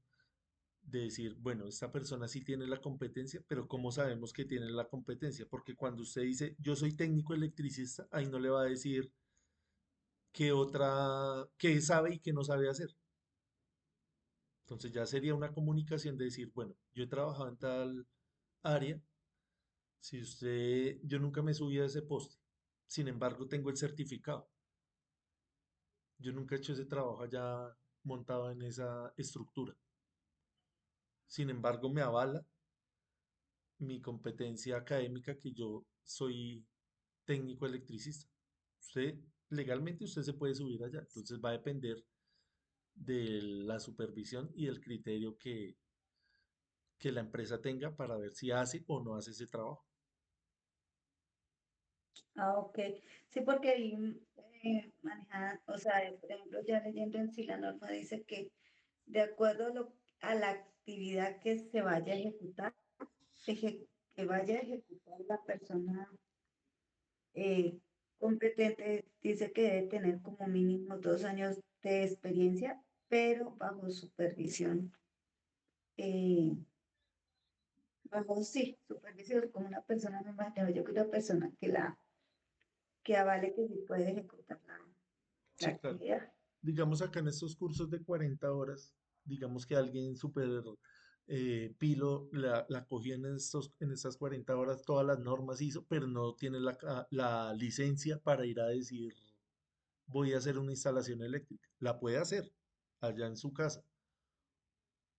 B: de decir, bueno, esta persona sí tiene la competencia, pero ¿cómo sabemos que tiene la competencia? Porque cuando usted dice, yo soy técnico electricista, ahí no le va a decir qué sabe y qué no sabe hacer. Entonces ya sería una comunicación de decir, bueno, yo he trabajado en tal área, si usted, yo nunca me subí a ese poste, sin embargo tengo el certificado. Yo nunca he hecho ese trabajo allá montado en esa estructura. Sin embargo, me avala mi competencia académica que yo soy técnico electricista. Usted, legalmente usted se puede subir allá, entonces va a depender de la supervisión y del criterio que la empresa tenga para ver si hace o no hace ese trabajo.
A: Ah, ok. Sí, porque ahí manejan, o sea, por ejemplo, ya leyendo en sí la norma dice que de acuerdo a la actividad que se vaya a ejecutar, que vaya a ejecutar la persona eh, competente, dice que debe tener como mínimo 2 años de experiencia, pero bajo supervisión, eh, bajo sí, supervisión, como una persona, me imagino yo que una persona que avale que sí puede ejecutar la
B: Sí, claro.
A: actividad.
B: Digamos acá en estos cursos de 40 horas, digamos que alguien súper pilo la cogió en estas 40 horas, todas las normas hizo, pero no tiene la licencia para ir a decir, voy a hacer una instalación eléctrica. La puede hacer allá en su casa,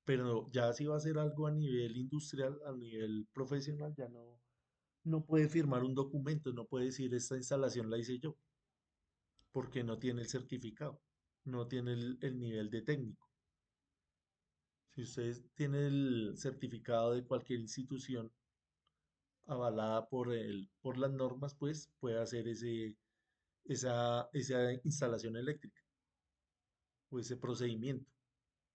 B: pero ya si va a hacer algo a nivel industrial, a nivel profesional, ya no puede firmar un documento, no puede decir, esta instalación la hice yo, porque no tiene el certificado, no tiene el nivel de técnico. Si usted tiene el certificado de cualquier institución avalada por las normas, pues puede hacer esa instalación eléctrica o ese procedimiento.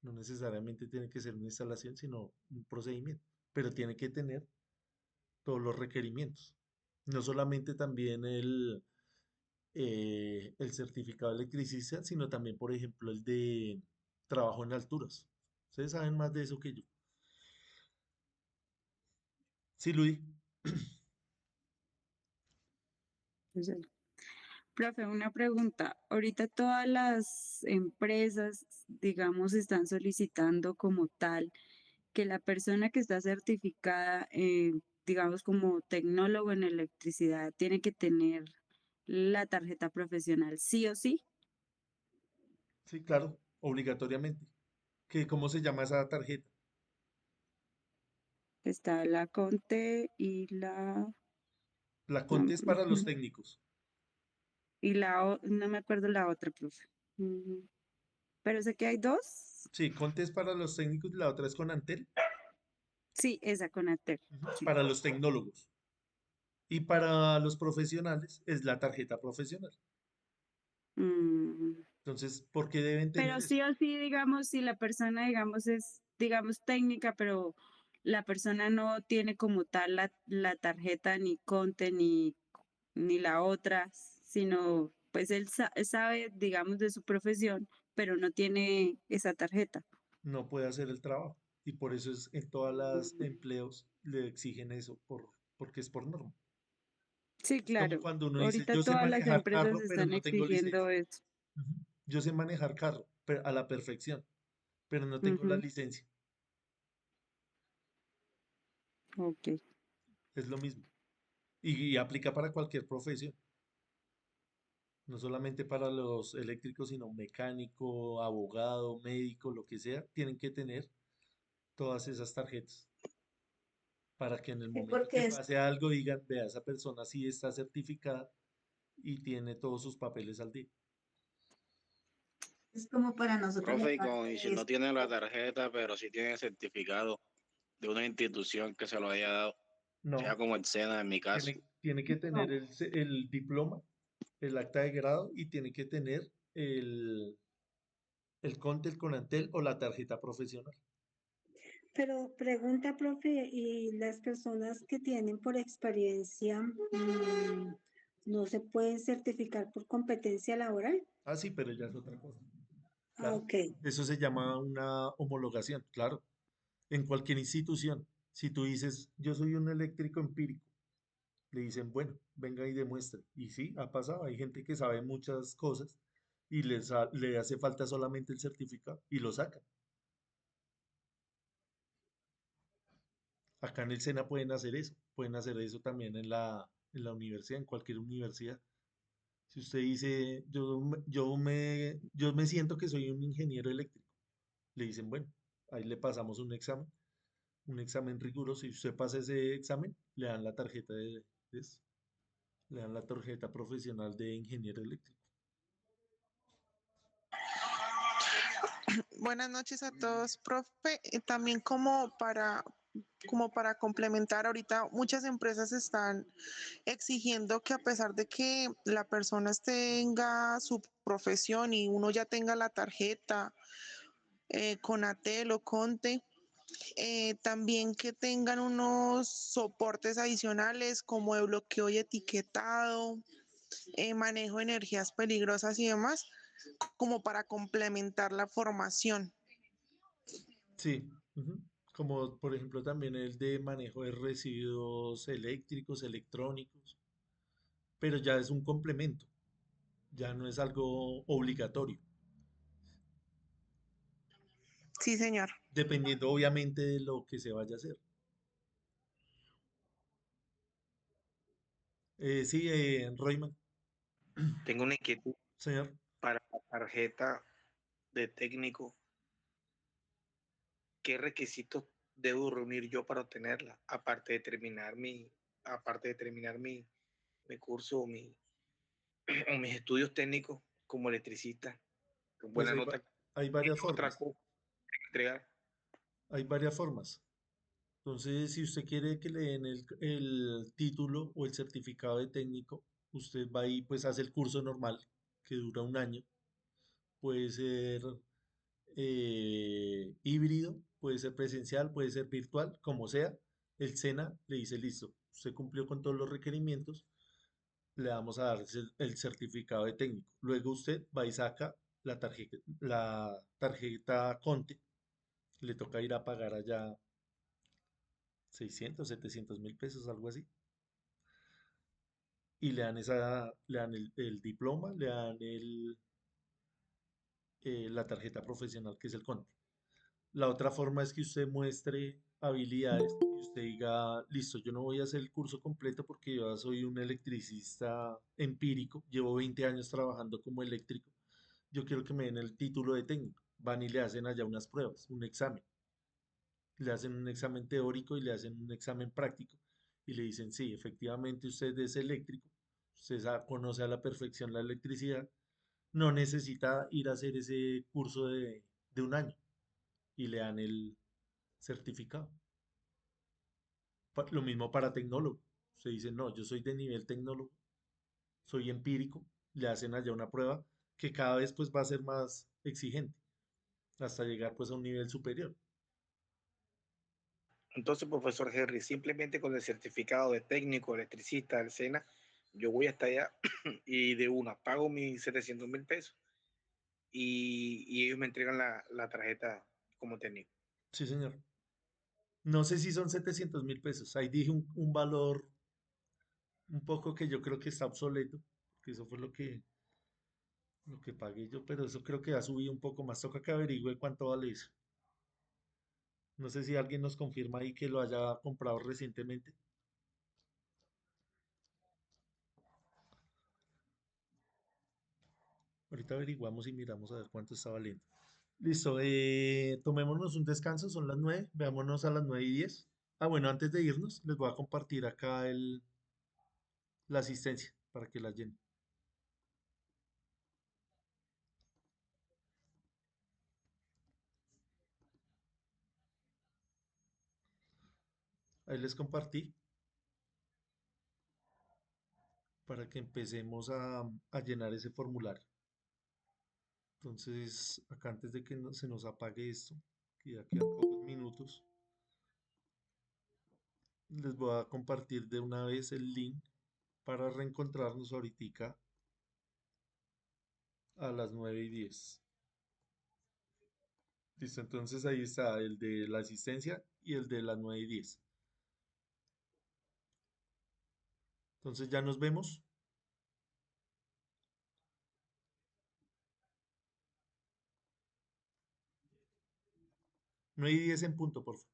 B: No necesariamente tiene que ser una instalación, sino un procedimiento, pero tiene que tener todos los requerimientos. No solamente también el certificado de electricista, sino también, por ejemplo, el de trabajo en alturas. Ustedes saben más de eso que yo. Sí, Luis.
I: Entonces, profe, una pregunta. Ahorita todas las empresas, digamos, están solicitando como tal que la persona que está certificada, digamos, como tecnólogo en electricidad, tiene que tener la tarjeta profesional, sí o sí.
B: Sí, claro, obligatoriamente. ¿Cómo se llama esa tarjeta?
I: Está la CONTE y la,
B: La
I: no,
B: CONTE es para los técnicos.
I: no me acuerdo la otra, profe. Ujú. Pero sé que hay dos.
B: Sí, CONTE es para los técnicos y la otra es con Antel.
I: Sí, esa Conatel. Sí.
B: Para los tecnólogos. Y para los profesionales es la tarjeta profesional.
I: Mm,
B: Entonces, ¿por qué deben tener
I: Pero
B: eso?
I: sí o sí, digamos, si la persona, digamos, es, digamos, técnica, pero la persona no tiene como tal la tarjeta ni Conte ni la otra, sino pues sabe, digamos, de su profesión, pero no tiene esa tarjeta.
B: No puede hacer el trabajo. Y por eso es en todas las
I: Mm,
B: empleos le exigen eso, porque es por norma.
I: Sí,
B: Es como
I: claro.
B: cuando uno dice,
I: Ahorita
B: yo sé
I: todas las
B: manejar
I: empresas
B: carro, pero
I: están
B: no tengo licencia.
I: exigiendo eso.
B: Ujú. Yo sé manejar carro, pero a la perfección, pero no tengo la
I: Ujú,
B: licencia.
I: ok.
B: Es lo mismo. Y aplica para cualquier profesión. No solamente para los eléctricos, sino mecánico, abogado, médico, lo que sea, tienen que tener todas esas tarjetas para que en el
A: Sí,
B: momento que
A: porque es,
B: pase algo digan, vea, esa persona sí está certificada y tiene todos sus papeles al día.
A: es como para nosotros la
E: Profe,
A: parte
E: y si
A: de
E: no tiene la
A: estudio.
E: tarjeta, pero sí tiene certificado de una institución que se lo haya dado, sea
B: No,
E: como el SENA en mi caso.
B: tiene que tener
A: No,
B: el diploma, el acta de grado y tiene que tener el CONTE, el CONANTEL o la tarjeta profesional.
D: Pero pregunta, profe, ¿y las personas que tienen por experiencia no se pueden certificar por competencia laboral?
B: Ah, sí, pero ya es otra cosa.
D: Ah,
B: Claro.
D: ok.
B: Eso se llama una homologación, claro. En cualquier institución, si tú dices, yo soy un eléctrico empírico, le dicen, bueno, venga y demuestre. Y sí, ha pasado. Hay gente que sabe muchas cosas y le hace falta solamente el certificado y lo sacan. Acá en el SENA pueden hacer eso. Pueden hacer eso también en la universidad, en cualquier universidad. Si usted dice, yo me siento que soy un ingeniero eléctrico, le dicen, bueno, ahí le pasamos un examen riguroso. Y si usted pasa ese examen, le dan la tarjeta de eso, le dan la tarjeta profesional de ingeniero eléctrico.
J: Buenas noches a todos, profe. También como para complementar, ahorita muchas empresas están exigiendo que a pesar de que la persona tenga su profesión y uno ya tenga la tarjeta Conatel o Conte, también que tengan unos soportes adicionales como de bloqueo y etiquetado, manejo de energías peligrosas y demás, como para complementar la formación.
B: Sí, ujú. Como por ejemplo también el de manejo de residuos eléctricos, electrónicos, pero ya es un complemento, ya no es algo obligatorio,
J: Sí, señor.
B: dependiendo obviamente de lo que se vaya a hacer. Sí, Royman,
C: Tengo una inquietud
B: señor.
C: para la tarjeta de técnico. ¿Qué requisitos debo reunir yo para obtenerla? Aparte de terminar mi curso o mis estudios técnicos como electricista, con
B: Pues
C: buena nota,
B: hay
C: ¿qué
B: varias
C: otra
B: formas,
C: cosa hay que entregar?
B: hay varias formas. Entonces, si usted quiere que le den el título o el certificado de técnico, usted va y pues hace el curso normal, que dura un año. Puede ser híbrido, puede ser presencial, puede ser virtual, como sea. El SENA le dice, listo, usted cumplió con todos los requerimientos, le vamos a dar el certificado de técnico. Luego usted va y saca la tarjeta Conte, le toca ir a pagar allá 600, 700.000 pesos, algo así. Y le dan el diploma, le dan la tarjeta profesional que es el Conte. La otra forma es que usted muestre habilidades y usted diga, listo, yo no voy a hacer el curso completo porque yo ya soy un electricista empírico, llevo 20 años trabajando como eléctrico, yo quiero que me den el título de técnico. Van y le hacen allá unas pruebas, un examen. Le hacen un examen teórico y le hacen un examen práctico y le dicen, sí, efectivamente usted es eléctrico, usted conoce a la perfección la electricidad, no necesita ir a hacer ese curso de un año y le dan el certificado. Lo mismo para tecnólogo. Se dice, no, yo soy de nivel tecnólogo, soy empírico, le hacen allá una prueba que cada vez pues va a ser más exigente hasta llegar pues a un nivel superior.
C: Entonces, profesor Henry, simplemente con el certificado de técnico electricista del SENA, yo voy hasta allá y de una pago mis 700.000 pesos y ellos me entregan la tarjeta como técnico.
B: Sí, señor. No sé si son 700.000 pesos. Ahí dije un valor un poco que yo creo que está obsoleto, que eso fue lo que pagué yo, pero eso creo que ha subido un poco más. Toca que averigüe cuánto vale eso. No sé si alguien nos confirma ahí que lo haya comprado recientemente. Ahorita averiguamos y miramos a ver cuánto está valiendo. Listo, tomémonos un descanso, son las 9, veámonos a las 9:10. Ah, bueno, antes de irnos, les voy a compartir acá la asistencia para que la llenen. Ahí les compartí para que empecemos a llenar ese formulario. Entonces, acá antes de que se nos apague esto, que ya quedan pocos minutos, les voy a compartir de una vez el link para reencontrarnos ahorita a las 9:10. Listo, entonces ahí está el de la asistencia y el de las 9:10. Entonces ya nos vemos. 9:10 en punto, por favor.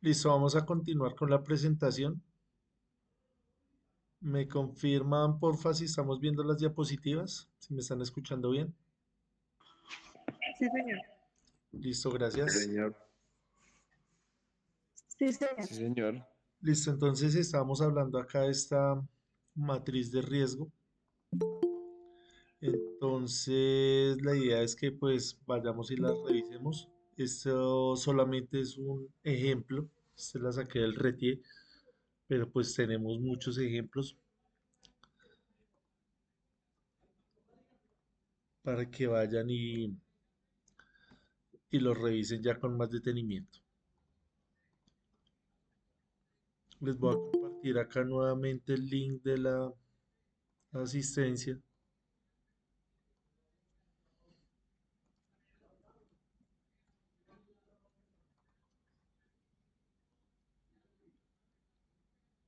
B: Listo, vamos a continuar con la presentación. ¿Me confirman, porfa, si estamos viendo las diapositivas? ¿Si me están escuchando bien?
D: Sí, señor.
B: Listo,
K: Sí,
B: gracias.
K: señor.
D: Sí, señor.
K: Sí, señor.
B: Listo, entonces estamos hablando acá de esta matriz de riesgo. Entonces, la idea es que pues vayamos y la revisemos. Esto solamente es un ejemplo. Se la saqué del RETIE, pero pues tenemos muchos ejemplos para que vayan y los revisen ya con más detenimiento. Les voy a compartir acá nuevamente el link de la asistencia.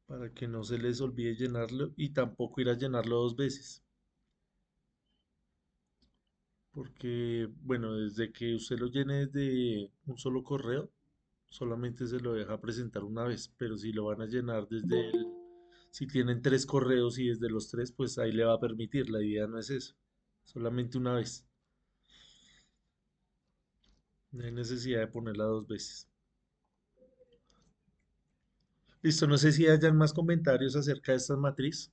B: Para que no se les olvide llenarlo y tampoco ir a llenarlo dos veces. Porque, bueno, desde que usted lo llene desde un solo correo, solamente se lo deja presentar una vez. Pero si lo van a llenar desde si tienen tres correos y desde los tres, pues ahí le va a permitir. La idea no es eso. Solamente una vez. No hay necesidad de ponerla dos veces. Listo, no sé si hayan más comentarios acerca de esta matriz.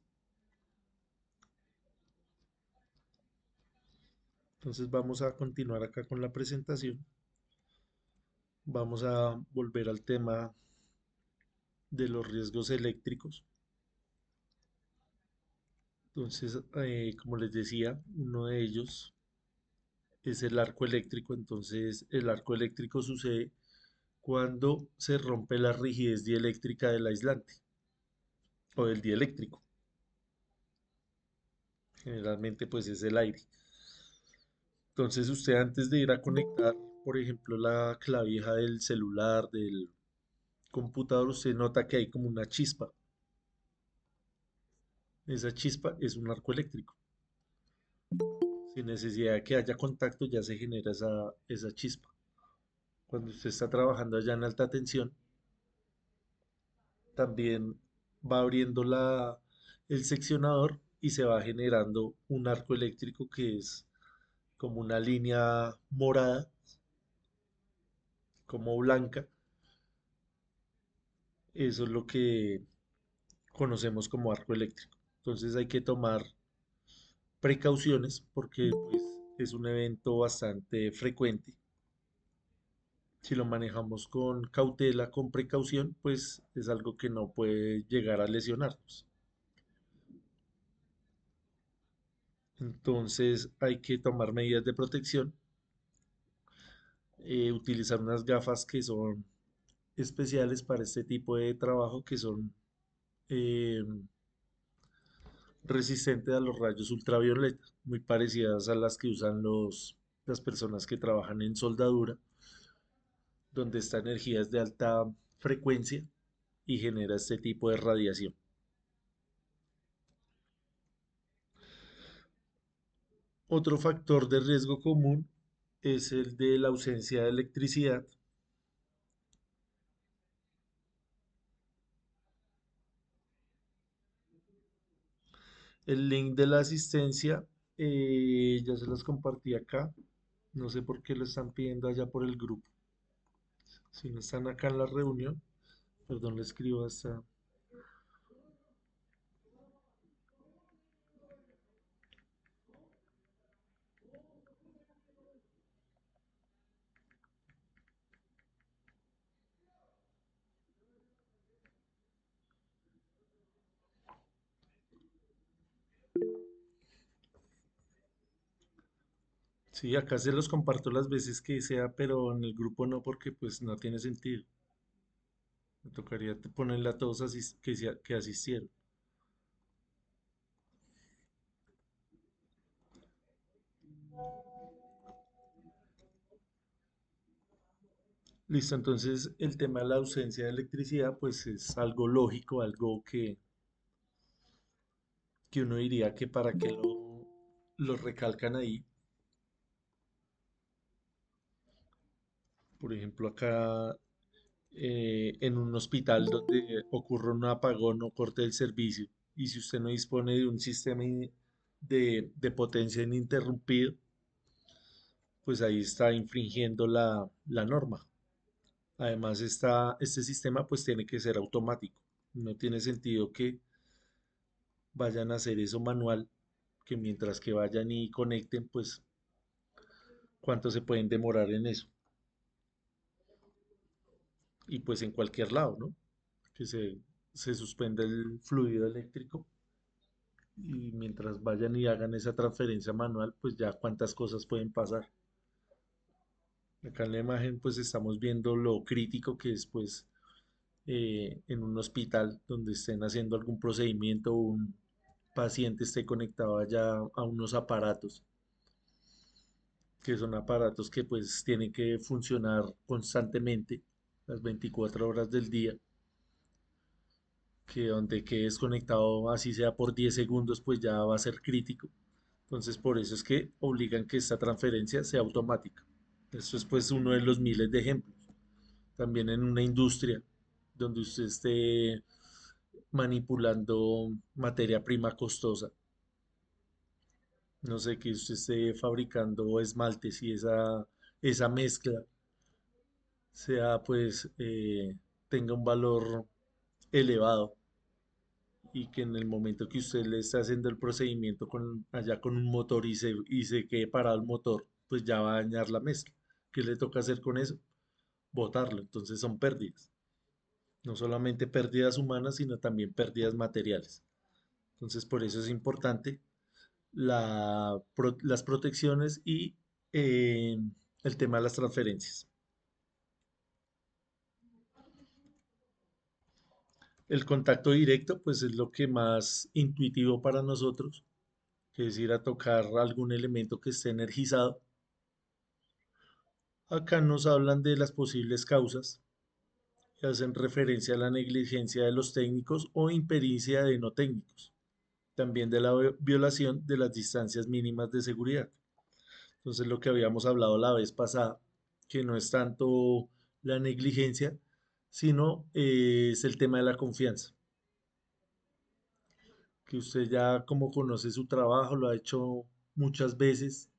B: Entonces vamos a continuar acá con la presentación. Vamos a volver al tema de los riesgos eléctricos. Entonces, como les decía, uno de ellos es el arco eléctrico. Entonces, el arco eléctrico sucede cuando se rompe la rigidez dieléctrica del aislante o del dieléctrico. Generalmente, pues es el aire. Entonces, usted antes de ir a conectar, por ejemplo, la clavija del celular, del computador, usted nota que hay como una chispa. Esa chispa es un arco eléctrico. Sin necesidad de que haya contacto, ya se genera esa chispa. Cuando usted está trabajando allá en alta tensión, también va abriendo el seccionador y se va generando un arco eléctrico que es como una línea morada, como blanca. Eso es lo que conocemos como arco eléctrico. Entonces hay que tomar precauciones porque pues, es un evento bastante frecuente. Si lo manejamos con cautela, con precaución, pues es algo que no puede llegar a lesionarnos. Entonces hay que tomar medidas de protección, utilizar unas gafas que son especiales para este tipo de trabajo, que son eh, resistentes a los rayos ultravioleta, muy parecidas a las que usan las personas que trabajan en soldadura, donde esta energía es de alta frecuencia y genera este tipo de radiación. Otro factor de riesgo común es el de la ausencia de electricidad. El link de la asistencia ya se los compartí acá. No sé por qué lo están pidiendo allá por el grupo. Si no están acá en la reunión, perdón, le escribo hasta. Sí, acá se los comparto las veces que sea, pero en el grupo no, porque pues no tiene sentido. Me tocaría ponerle a todos que asistieron. Listo, entonces el tema de la ausencia de electricidad, pues es algo lógico, algo que uno diría que para qué lo recalcan ahí. Por ejemplo, acá en un hospital donde ocurre un apagón o corte del servicio y si usted no dispone de un sistema de potencia ininterrumpido, pues ahí está infringiendo la norma. Además, este sistema pues tiene que ser automático. No tiene sentido que vayan a hacer eso manual, que mientras que vayan y conecten, pues cuánto se pueden demorar en eso. Y pues en cualquier lado, ¿no? Que se suspenda el fluido eléctrico y mientras vayan y hagan esa transferencia manual, pues ya cuántas cosas pueden pasar. Acá en la imagen pues estamos viendo lo crítico que es pues en un hospital donde estén haciendo algún procedimiento o un paciente esté conectado allá a unos aparatos, que son aparatos que pues tienen que funcionar constantemente las 24 horas del día, que donde quedes conectado así sea por 10 segundos pues ya va a ser crítico. Entonces por eso es que obligan que esta transferencia sea automática. Esto es pues uno de los miles de ejemplos. También en una industria donde usted esté manipulando materia prima costosa. No sé, que usted esté fabricando esmaltes y esa mezcla sea pues tenga un valor elevado y que en el momento que usted le está haciendo el procedimiento allá con un motor y se quede parado el motor, pues ya va a dañar la mezcla. ¿Qué le toca hacer con eso? Botarlo. Entonces son pérdidas. No solamente pérdidas humanas, sino también pérdidas materiales. Entonces por eso es importante las protecciones y eh, el tema de las transferencias. El contacto directo, pues es lo que más intuitivo para nosotros, que es ir a tocar algún elemento que esté energizado. Acá nos hablan de las posibles causas que hacen referencia a la negligencia de los técnicos o impericia de no técnicos, también de la violación de las distancias mínimas de seguridad. Entonces lo que habíamos hablado la vez pasada, que no es tanto la negligencia, sino es el tema de la confianza, que usted ya como conoce su trabajo, lo ha hecho muchas veces,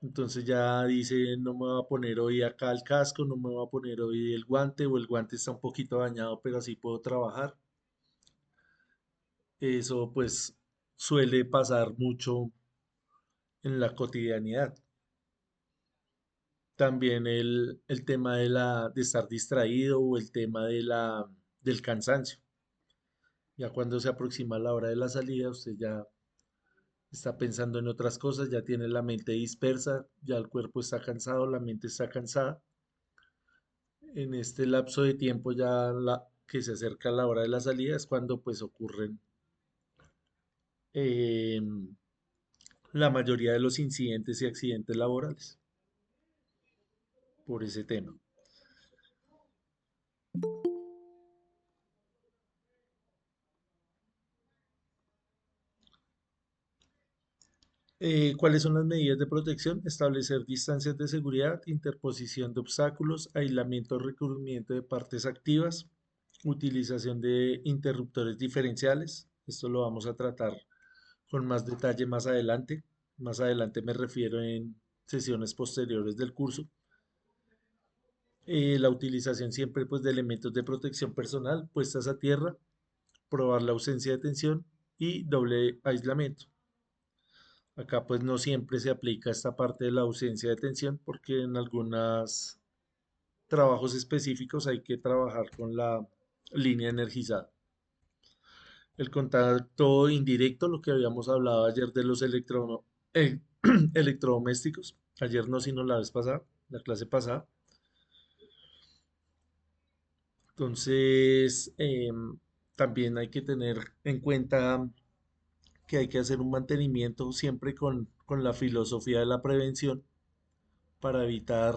B: entonces ya dice, no me voy a poner hoy acá el casco, no me voy a poner hoy el guante, o el guante está un poquito dañado, pero así puedo trabajar. Eso pues suele pasar mucho en la cotidianidad. También el tema de estar distraído o el tema del cansancio. Ya cuando se aproxima la hora de la salida, usted ya está pensando en otras cosas, ya tiene la mente dispersa, ya el cuerpo está cansado, la mente está cansada. En este lapso de tiempo ya que se acerca la hora de la salida es cuando pues ocurren em, la mayoría de los incidentes y accidentes laborales por ese tema. ¿Cuáles son las medidas de protección? Establecer distancias de seguridad, interposición de obstáculos, aislamiento o recubrimiento de partes activas, utilización de interruptores diferenciales. Esto lo vamos a tratar con más detalle más adelante. Más adelante me refiero en sesiones posteriores del curso. La utilización siempre pues, de elementos de protección personal, puestas a tierra, probar la ausencia de tensión y doble aislamiento. Acá pues no siempre se aplica esta parte de la ausencia de tensión porque en algunos trabajos específicos hay que trabajar con la línea energizada. El contacto indirecto, lo que habíamos hablado ayer de los eh, electrodomésticos, ayer no, sino la vez pasada, la clase pasada. Entonces, también hay que tener en cuenta que hay que hacer un mantenimiento siempre con la filosofía de la prevención para evitar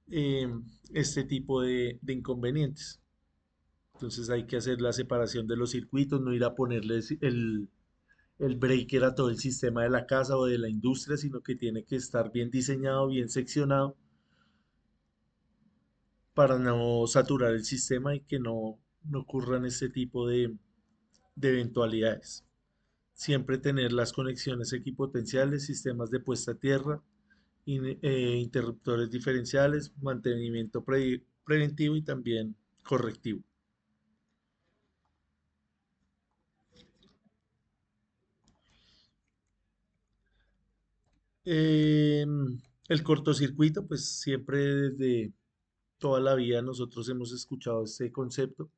B: este tipo de inconvenientes. Entonces hay que hacer la separación de los circuitos, no ir a ponerles el breaker a todo el sistema de la casa o de la industria, sino que tiene que estar bien diseñado, bien seccionado para no saturar el sistema y que no ocurran este tipo de eventualidades. Siempre tener las conexiones equipotenciales, sistemas de puesta a tierra, interruptores diferenciales, mantenimiento preventivo y también correctivo. El cortocircuito, pues siempre desde toda la vida nosotros hemos escuchado este concepto.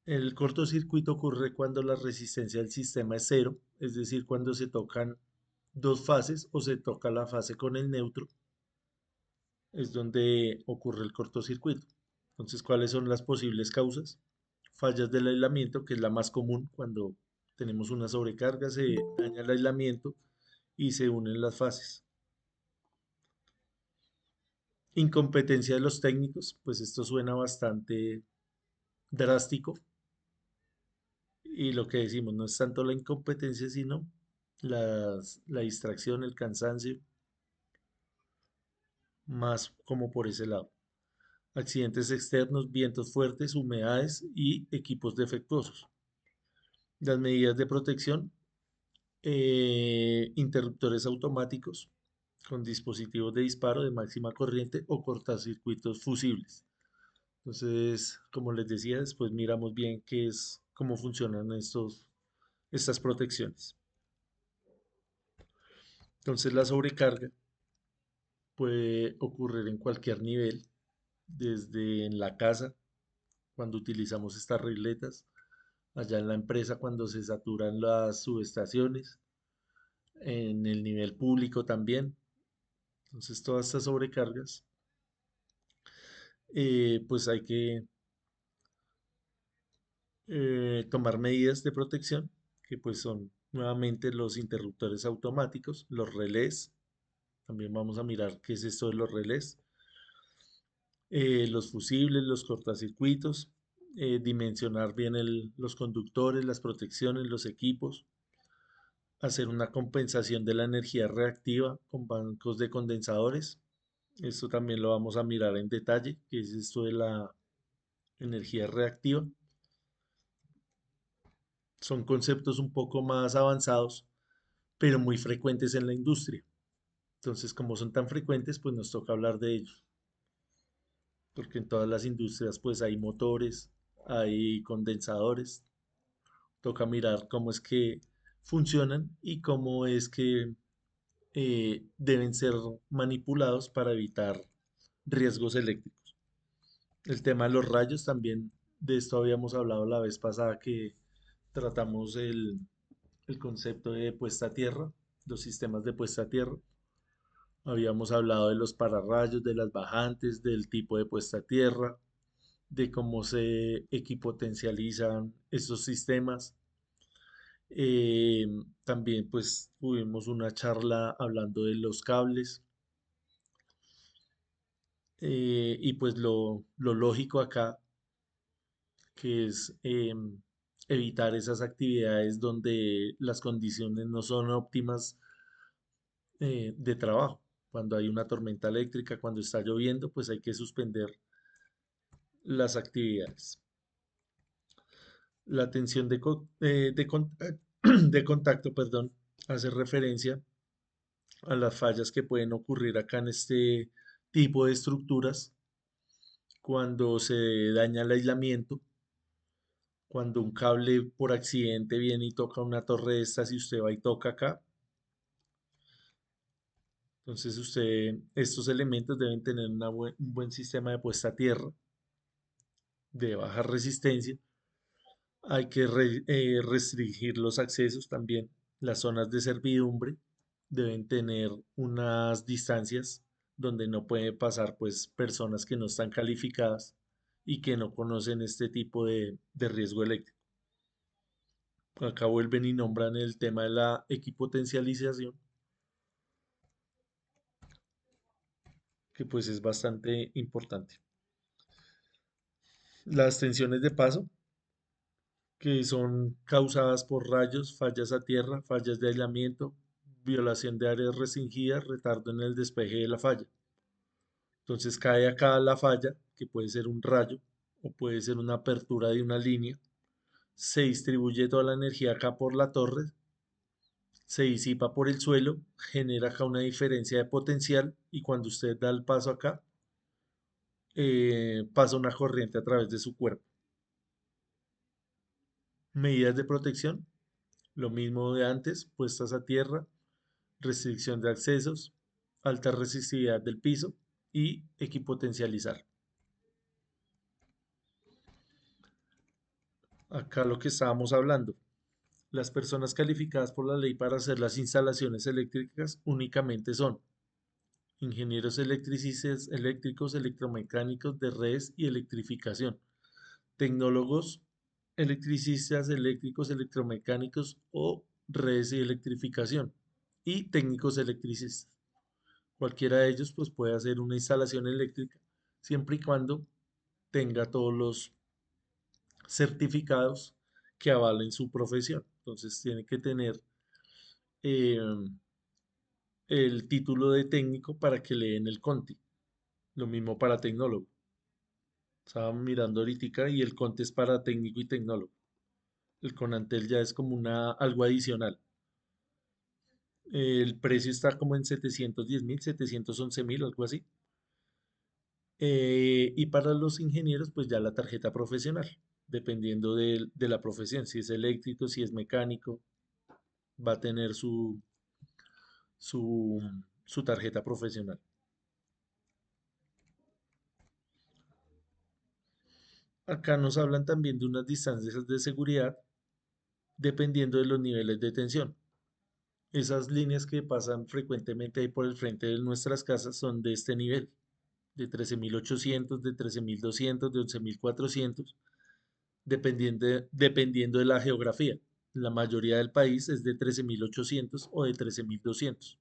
B: El cortocircuito ocurre cuando la resistencia del sistema es cero, es decir, cuando se tocan dos fases o se toca la fase con el neutro, es donde ocurre el cortocircuito. Entonces, ¿cuáles son las posibles causas? Fallas del aislamiento, que es la más común cuando tenemos una sobrecarga, se daña el aislamiento y se unen las fases. Incompetencia de los técnicos, pues esto suena bastante drástico y lo que decimos no es tanto la incompetencia, sino la distracción, el cansancio, más como por ese lado. Accidentes externos, vientos fuertes, humedades y equipos defectuosos. Las medidas de protección, interruptores automáticos con dispositivos de disparo de máxima corriente o cortocircuitos fusibles. Entonces, como les decía, después miramos bien cómo funcionan estas protecciones. Entonces, la sobrecarga puede ocurrir en cualquier nivel, desde en la casa, cuando utilizamos estas regletas, allá en la empresa cuando se saturan las subestaciones, en el nivel público también. Entonces, todas estas sobrecargas, pues hay que tomar medidas de protección, que pues son nuevamente los interruptores automáticos, los relés, también vamos a mirar qué es esto de los relés, los fusibles, los cortocircuitos, dimensionar bien los conductores, las protecciones, los equipos, hacer una compensación de la energía reactiva con bancos de condensadores. Esto también lo vamos a mirar en detalle, que es esto de la energía reactiva. Son conceptos un poco más avanzados, pero muy frecuentes en la industria. Entonces, como son tan frecuentes, pues nos toca hablar de ellos. Porque en todas las industrias, pues hay motores, hay condensadores. Toca mirar cómo es que funcionan y cómo es que deben ser manipulados para evitar riesgos eléctricos. El tema de los rayos también, de esto habíamos hablado la vez pasada que tratamos el concepto de puesta a tierra, los sistemas de puesta a tierra. Habíamos hablado de los pararrayos, de las bajantes, del tipo de puesta a tierra, de cómo se equipotencializan estos sistemas. También pues tuvimos una charla hablando de los cables. Y pues lo lógico acá, que es evitar esas actividades donde las condiciones no son óptimas de trabajo. Cuando hay una tormenta eléctrica, cuando está lloviendo, pues hay que suspender las actividades. La tensión de contacto, perdón, hace referencia a las fallas que pueden ocurrir acá en este tipo de estructuras cuando se daña el aislamiento, cuando un cable por accidente viene y toca una torre de estas y usted va y toca acá. Entonces estos elementos deben tener un buen sistema de puesta a tierra de baja resistencia. Hay que restringir los accesos también. Las zonas de servidumbre deben tener unas distancias donde no pueden pasar pues personas que no están calificadas y que no conocen este tipo de riesgo eléctrico. Acá vuelven y nombran el tema de la equipotencialización, que pues es bastante importante. Las tensiones de paso, que son causadas por rayos, fallas a tierra, fallas de aislamiento, violación de áreas restringidas, retardo en el despeje de la falla. Entonces cae acá la falla, que puede ser un rayo o puede ser una apertura de una línea. se distribuye toda la energía acá por la torre, se disipa por el suelo, genera acá una diferencia de potencial y cuando usted da el paso acá, pasa una corriente a través de su cuerpo. Medidas de protección, lo mismo de antes, puestas a tierra, restricción de accesos, alta resistividad del piso y equipotencializar. Acá lo que estábamos hablando. Las personas calificadas por la ley para hacer las instalaciones eléctricas únicamente son ingenieros electricistas, eléctricos, electromecánicos de redes y electrificación, tecnólogos, electricistas, eléctricos, electromecánicos o redes y electrificación y técnicos electricistas. Cualquiera de ellos pues puede hacer una instalación eléctrica siempre y cuando tenga todos los certificados que avalen su profesión. Entonces tiene que tener eh, el título de técnico para que le den el CONTI. Lo mismo para tecnólogo. Estaba mirando ahorita y el CONTI es para técnico y tecnólogo. El CONANTEL ya es como algo adicional. El precio está como en 710.000, 711.000, algo así. Y para los ingenieros, pues ya la tarjeta profesional, dependiendo de la profesión. Si es eléctrico, si es mecánico, va a tener su, su tarjeta profesional. Acá nos hablan también de unas distancias de seguridad dependiendo de los niveles de tensión. Esas líneas que pasan frecuentemente ahí por el frente de nuestras casas son de este nivel, de 13.800, de 13.200, de 11.400, dependiendo de la geografía. La mayoría del país es de 13.800 o de 13.200.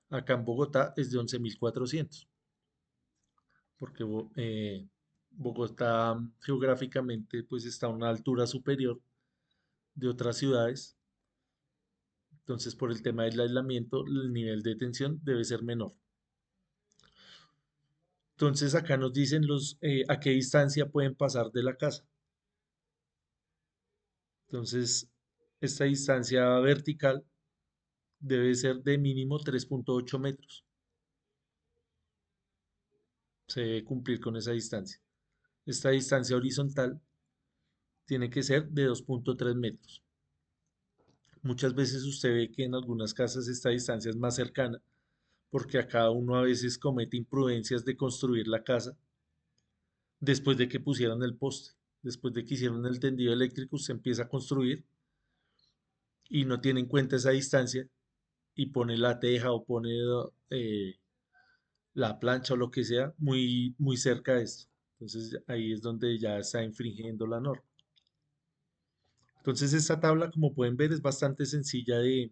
B: Acá en Bogotá es de 11.400, porque Bogotá geográficamente pues está a una altura superior de otras ciudades. Entonces, por el tema del aislamiento, el nivel de tensión debe ser menor. Entonces, acá nos dicen a qué distancia pueden pasar de la casa. Entonces, esta distancia vertical debe ser de mínimo 3.8 metros. Se debe cumplir con esa distancia. Esta distancia horizontal tiene que ser de 2.3 metros. Muchas veces usted ve que en algunas casas esta distancia es más cercana, porque acá uno a veces comete imprudencias de construir la casa después de que pusieron el poste, después de que hicieron el tendido eléctrico, se empieza a construir y no tiene en cuenta esa distancia y pone la teja o pone eh, la plancha o lo que sea muy, muy cerca de esto. Entonces ahí es donde ya está infringiendo la norma. Entonces esta tabla, como pueden ver, es bastante sencilla de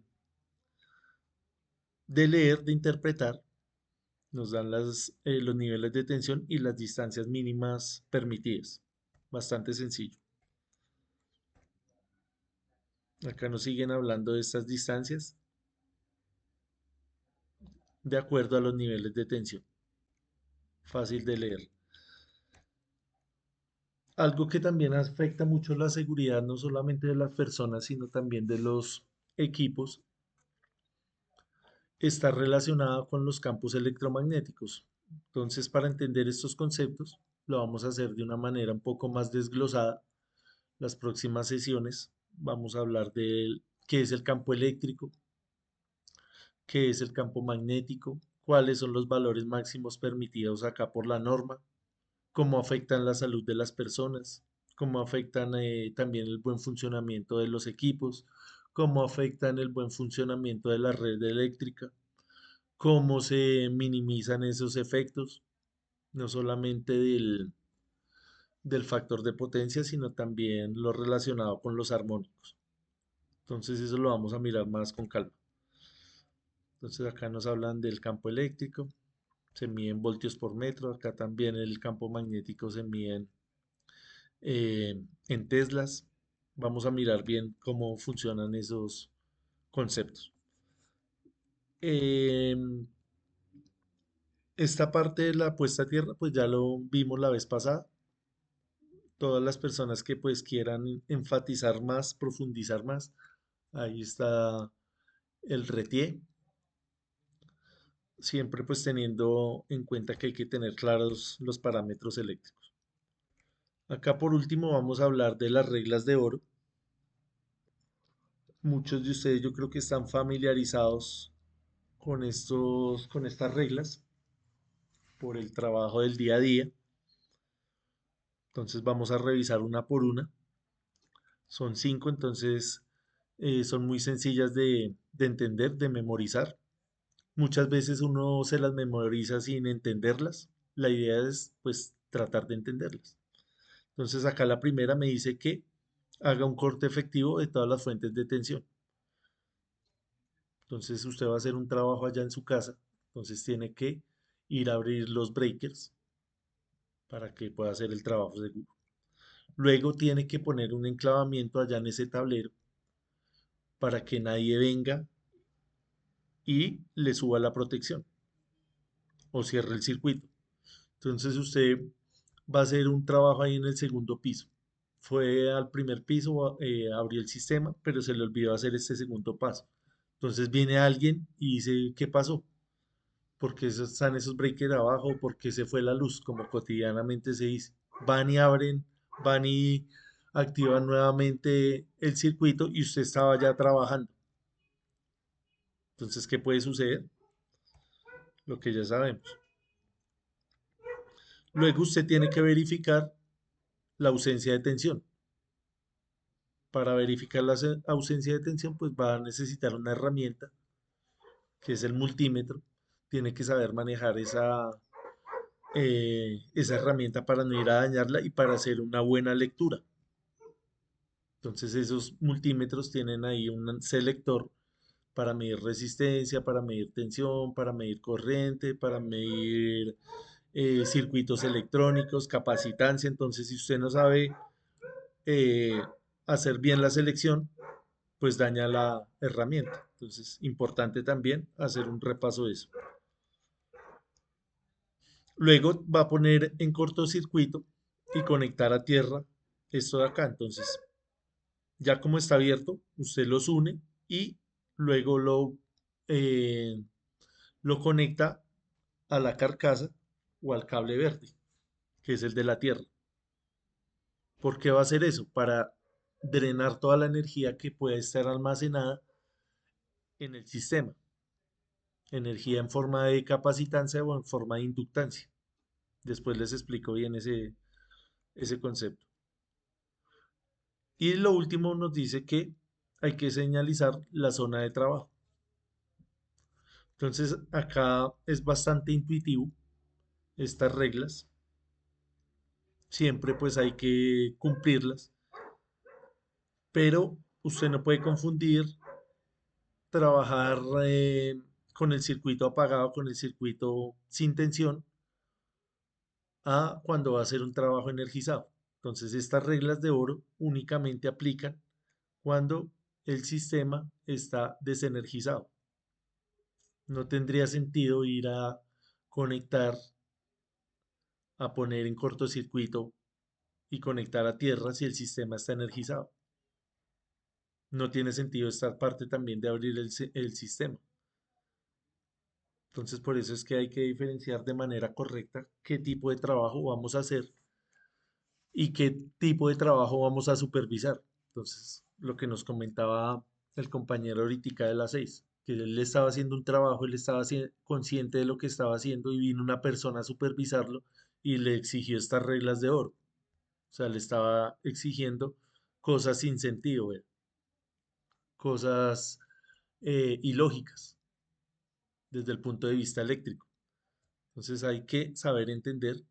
B: leer, de interpretar. Nos dan los niveles de tensión y las distancias mínimas permitidas. Bastante sencillo. Acá nos siguen hablando de estas distancias de acuerdo a los niveles de tensión. Fácil de leer. Algo que también afecta mucho la seguridad, no solamente de las personas, sino también de los equipos, está relacionado con los campos electromagnéticos. Entonces, para entender estos conceptos, lo vamos a hacer de una manera un poco más desglosada. Las próximas sesiones vamos a hablar de qué es el campo eléctrico, qué es el campo magnético, cuáles son los valores máximos permitidos acá por la norma, cómo afectan la salud de las personas, cómo afectan también el buen funcionamiento de los equipos, cómo afectan el buen funcionamiento de la red eléctrica, cómo se minimizan esos efectos, no solamente del factor de potencia, sino también lo relacionado con los armónicos. Entonces eso lo vamos a mirar más con calma. Entonces acá nos hablan del campo eléctrico, se mide en voltios por metro, acá también el campo magnético se mide en teslas. Vamos a mirar bien cómo funcionan esos conceptos. Esta parte de la puesta a tierra, pues ya lo vimos la vez pasada. todas las personas que pues quieran enfatizar más, profundizar más, ahí está el RETIE, siempre pues teniendo en cuenta que hay que tener claros los parámetros eléctricos. Acá por último vamos a hablar de las reglas de oro. Muchos de ustedes yo creo que están familiarizados con estas reglas por el trabajo del día a día. Entonces vamos a revisar una por una. Son 5, entonces son muy sencillas de entender, de memorizar. Muchas veces uno se las memoriza sin entenderlas. La idea es pues tratar de entenderlas. Entonces acá la primera me dice que haga un corte efectivo de todas las fuentes de tensión. Entonces usted va a hacer un trabajo allá en su casa. Entonces tiene que ir a abrir los breakers para que pueda hacer el trabajo seguro. Luego tiene que poner un enclavamiento allá en ese tablero para que nadie venga y le suba la protección o cierre el circuito. Entonces usted va a hacer un trabajo ahí en el segundo piso. Fue al primer piso, abrió el sistema, pero se le olvidó hacer este segundo paso. Entonces viene alguien y dice, ¿qué pasó? ¿Por qué están esos breakers abajo? ¿Por qué se fue la luz? Como cotidianamente se dice. Van y abren, van y activan nuevamente el circuito y usted estaba ya trabajando. Entonces, ¿qué puede suceder? Lo que ya sabemos. Luego usted tiene que verificar la ausencia de tensión. Para verificar la ausencia de tensión, pues va a necesitar una herramienta, que es el multímetro. Tiene que saber manejar esa herramienta para no ir a dañarla y para hacer una buena lectura. Entonces esos multímetros tienen ahí un selector para medir resistencia, para medir tensión, para medir corriente, para medir circuitos electrónicos, capacitancia. Entonces si usted no sabe eh, hacer bien la selección, pues daña la herramienta. Entonces, importante también hacer un repaso de eso. Luego va a poner en cortocircuito y conectar a tierra esto de acá. Entonces, ya como está abierto, usted los une y luego eh, lo conecta a la carcasa o al cable verde, que es el de la tierra. ¿Por qué va a hacer eso? Para drenar toda la energía que puede estar almacenada en el sistema. Energía en forma de capacitancia o en forma de inductancia. Después les explico bien ese concepto. Y lo último nos dice que hay que señalizar la zona de trabajo. Entonces acá es bastante intuitivo estas reglas. Siempre pues hay que cumplirlas. Pero usted no puede confundir trabajar con el circuito apagado, con el circuito sin tensión, a cuando va a hacer un trabajo energizado. Entonces, estas reglas de oro únicamente aplican cuando el sistema está desenergizado. No tendría sentido ir a conectar, a poner en cortocircuito y conectar a tierra si el sistema está energizado. No tiene sentido esta parte también de abrir el sistema. Entonces, por eso es que hay que diferenciar de manera correcta qué tipo de trabajo vamos a hacer y qué tipo de trabajo vamos a supervisar. Entonces, lo que nos comentaba el compañero ahorita de las 6, que él estaba haciendo un trabajo, él estaba consciente de lo que estaba haciendo y vino una persona a supervisarlo y le exigió estas reglas de oro. O sea, le estaba exigiendo cosas sin sentido, ¿ve? Cosas ilógicas desde el punto de vista eléctrico. Entonces hay que saber entender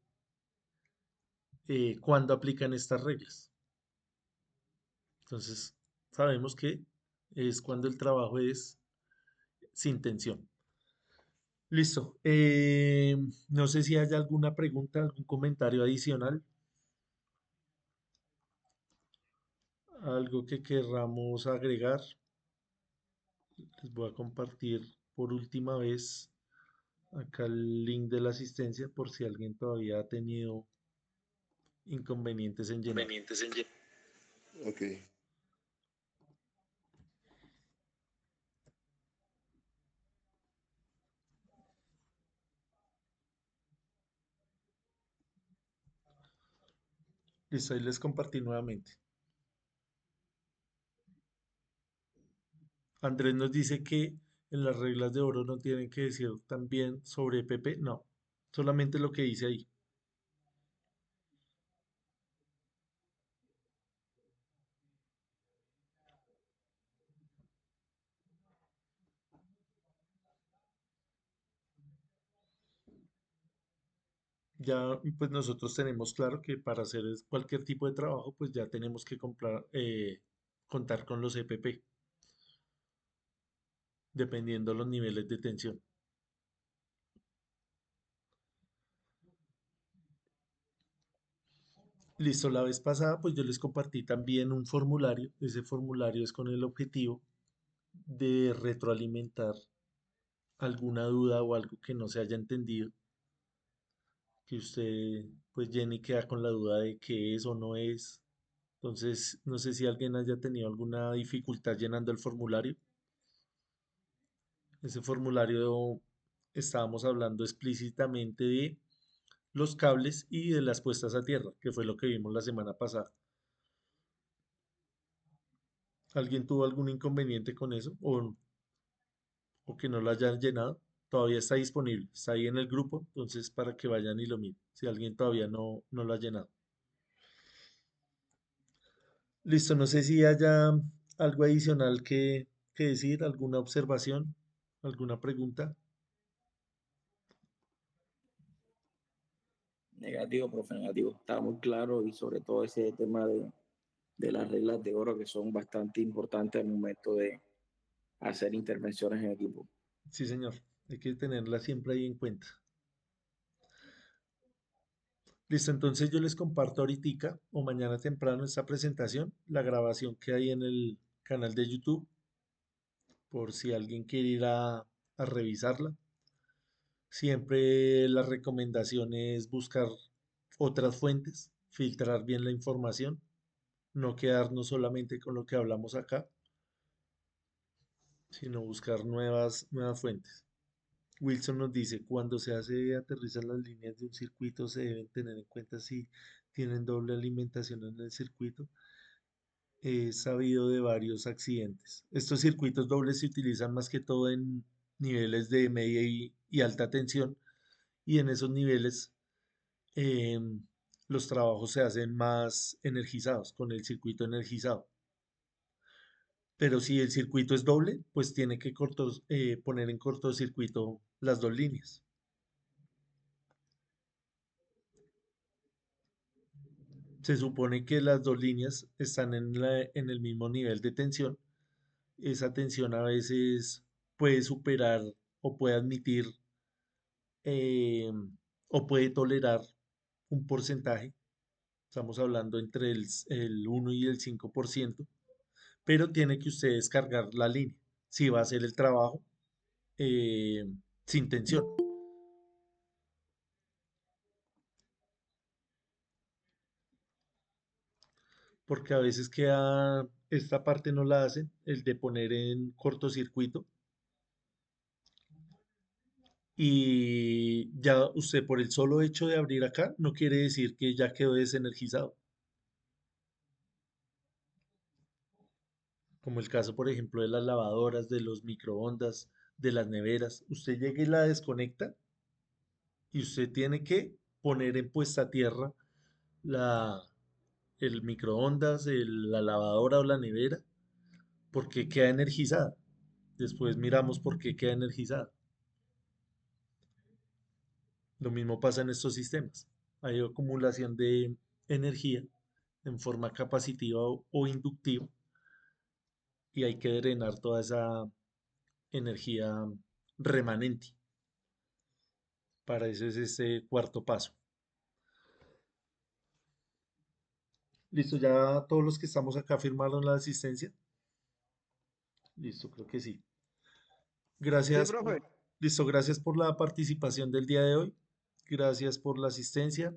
B: cuándo aplican estas reglas. Entonces, sabemos que es cuando el trabajo es sin tensión. Listo. No sé si hay alguna pregunta, algún comentario adicional, algo que querramos agregar. Les voy a compartir por última vez acá el link de la asistencia por si alguien todavía ha tenido inconvenientes en llenar.
K: Ok.
B: Listo, ahí les compartí nuevamente. Andrés nos dice que en las reglas de oro no tienen que decir también sobre EPP. No, solamente lo que dice ahí. Ya, pues nosotros tenemos claro que para hacer cualquier tipo de trabajo, pues ya tenemos que contar con los EPP, dependiendo los niveles de tensión. Listo, la vez pasada, pues yo les compartí también un formulario. Ese formulario es con el objetivo de retroalimentar alguna duda o algo que no se haya entendido, que usted pues llene y queda con la duda de qué es o no es. Entonces, no sé si alguien haya tenido alguna dificultad llenando el formulario. Ese formulario estábamos hablando explícitamente de los cables y de las puestas a tierra, que fue lo que vimos la semana pasada. ¿Alguien tuvo algún inconveniente con eso o que no lo hayan llenado? Todavía está disponible, está ahí en el grupo, entonces para que vayan y lo miren, si alguien todavía no lo ha llenado. Listo, no sé si haya algo adicional que decir, alguna observación, alguna pregunta.
L: Negativo, profe, negativo. Está muy claro y sobre todo ese tema de las reglas de oro que son bastante importantes al momento de hacer intervenciones en equipo.
B: Sí, señor, hay que tenerla siempre ahí en cuenta. Listo, entonces yo les comparto ahorita o mañana temprano esta presentación, la grabación que hay en el canal de YouTube, por si alguien quiere ir a revisarla. Siempre la recomendación es buscar otras fuentes, filtrar bien la información, no quedarnos solamente con lo que hablamos acá, sino buscar nuevas fuentes. Wilson nos dice, cuando se hace aterrizar las líneas de un circuito se deben tener en cuenta si tienen doble alimentación en el circuito. He sabido de varios accidentes. Estos circuitos dobles se utilizan más que todo en niveles de media y alta tensión y en esos niveles em, los trabajos se hacen más energizados, con el circuito energizado. Pero si el circuito es doble, pues tiene que poner en cortocircuito las dos líneas. Se supone que las dos líneas están en el mismo nivel de tensión. Esa tensión a veces puede superar o puede admitir eh, o puede tolerar un porcentaje. Estamos hablando entre el 1 y el 5%, pero tiene que usted descargar la línea si va a hacer el trabajo eh, sin tensión. Porque a veces queda, esta parte no la hacen, el de poner en cortocircuito, y ya usted por el solo hecho de abrir acá no quiere decir que ya quedó desenergizado. Como el caso, por ejemplo, de las lavadoras, de los microondas, de las neveras. Usted llega y la desconecta y usted tiene que poner en puesta a tierra la, el microondas, la lavadora o la nevera, porque queda energizada. Después miramos por qué queda energizada. Lo mismo pasa en estos sistemas. Hay acumulación de energía en forma capacitiva o inductiva y hay que drenar toda esa energía remanente. Para eso es este cuarto paso. Listo, ya todos los que estamos acá firmaron la asistencia. Listo, creo que sí.
C: Sí,
B: Gracias
C: profe.
B: listo, gracias por la participación del día de hoy. Gracias por la asistencia.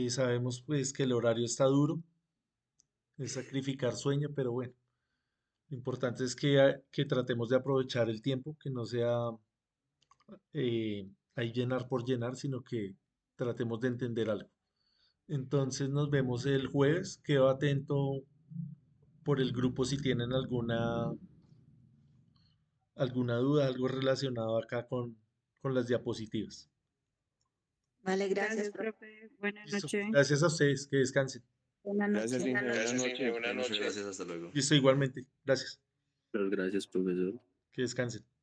B: Sabemos pues que el horario está duro, es sacrificar sueño, pero bueno, lo importante es que tratemos de aprovechar el tiempo, que no sea ahí llenar por llenar, sino que tratemos de entender algo. Entonces nos vemos el jueves, quedo atento por el grupo si tienen alguna duda, algo relacionado acá con las diapositivas.
A: Vale, gracias,
I: Gracias, profe. Buenas
B: Listo.
I: noches.
B: Gracias a ustedes, que descansen.
A: Buenas
M: Gracias,
A: noches.
M: Inge. Buenas noches.
E: Buenas
M: Muchas
E: noches.
M: gracias. Hasta luego.
B: Listo, igualmente. Gracias.
L: Muchas gracias, profesor.
B: Que descansen.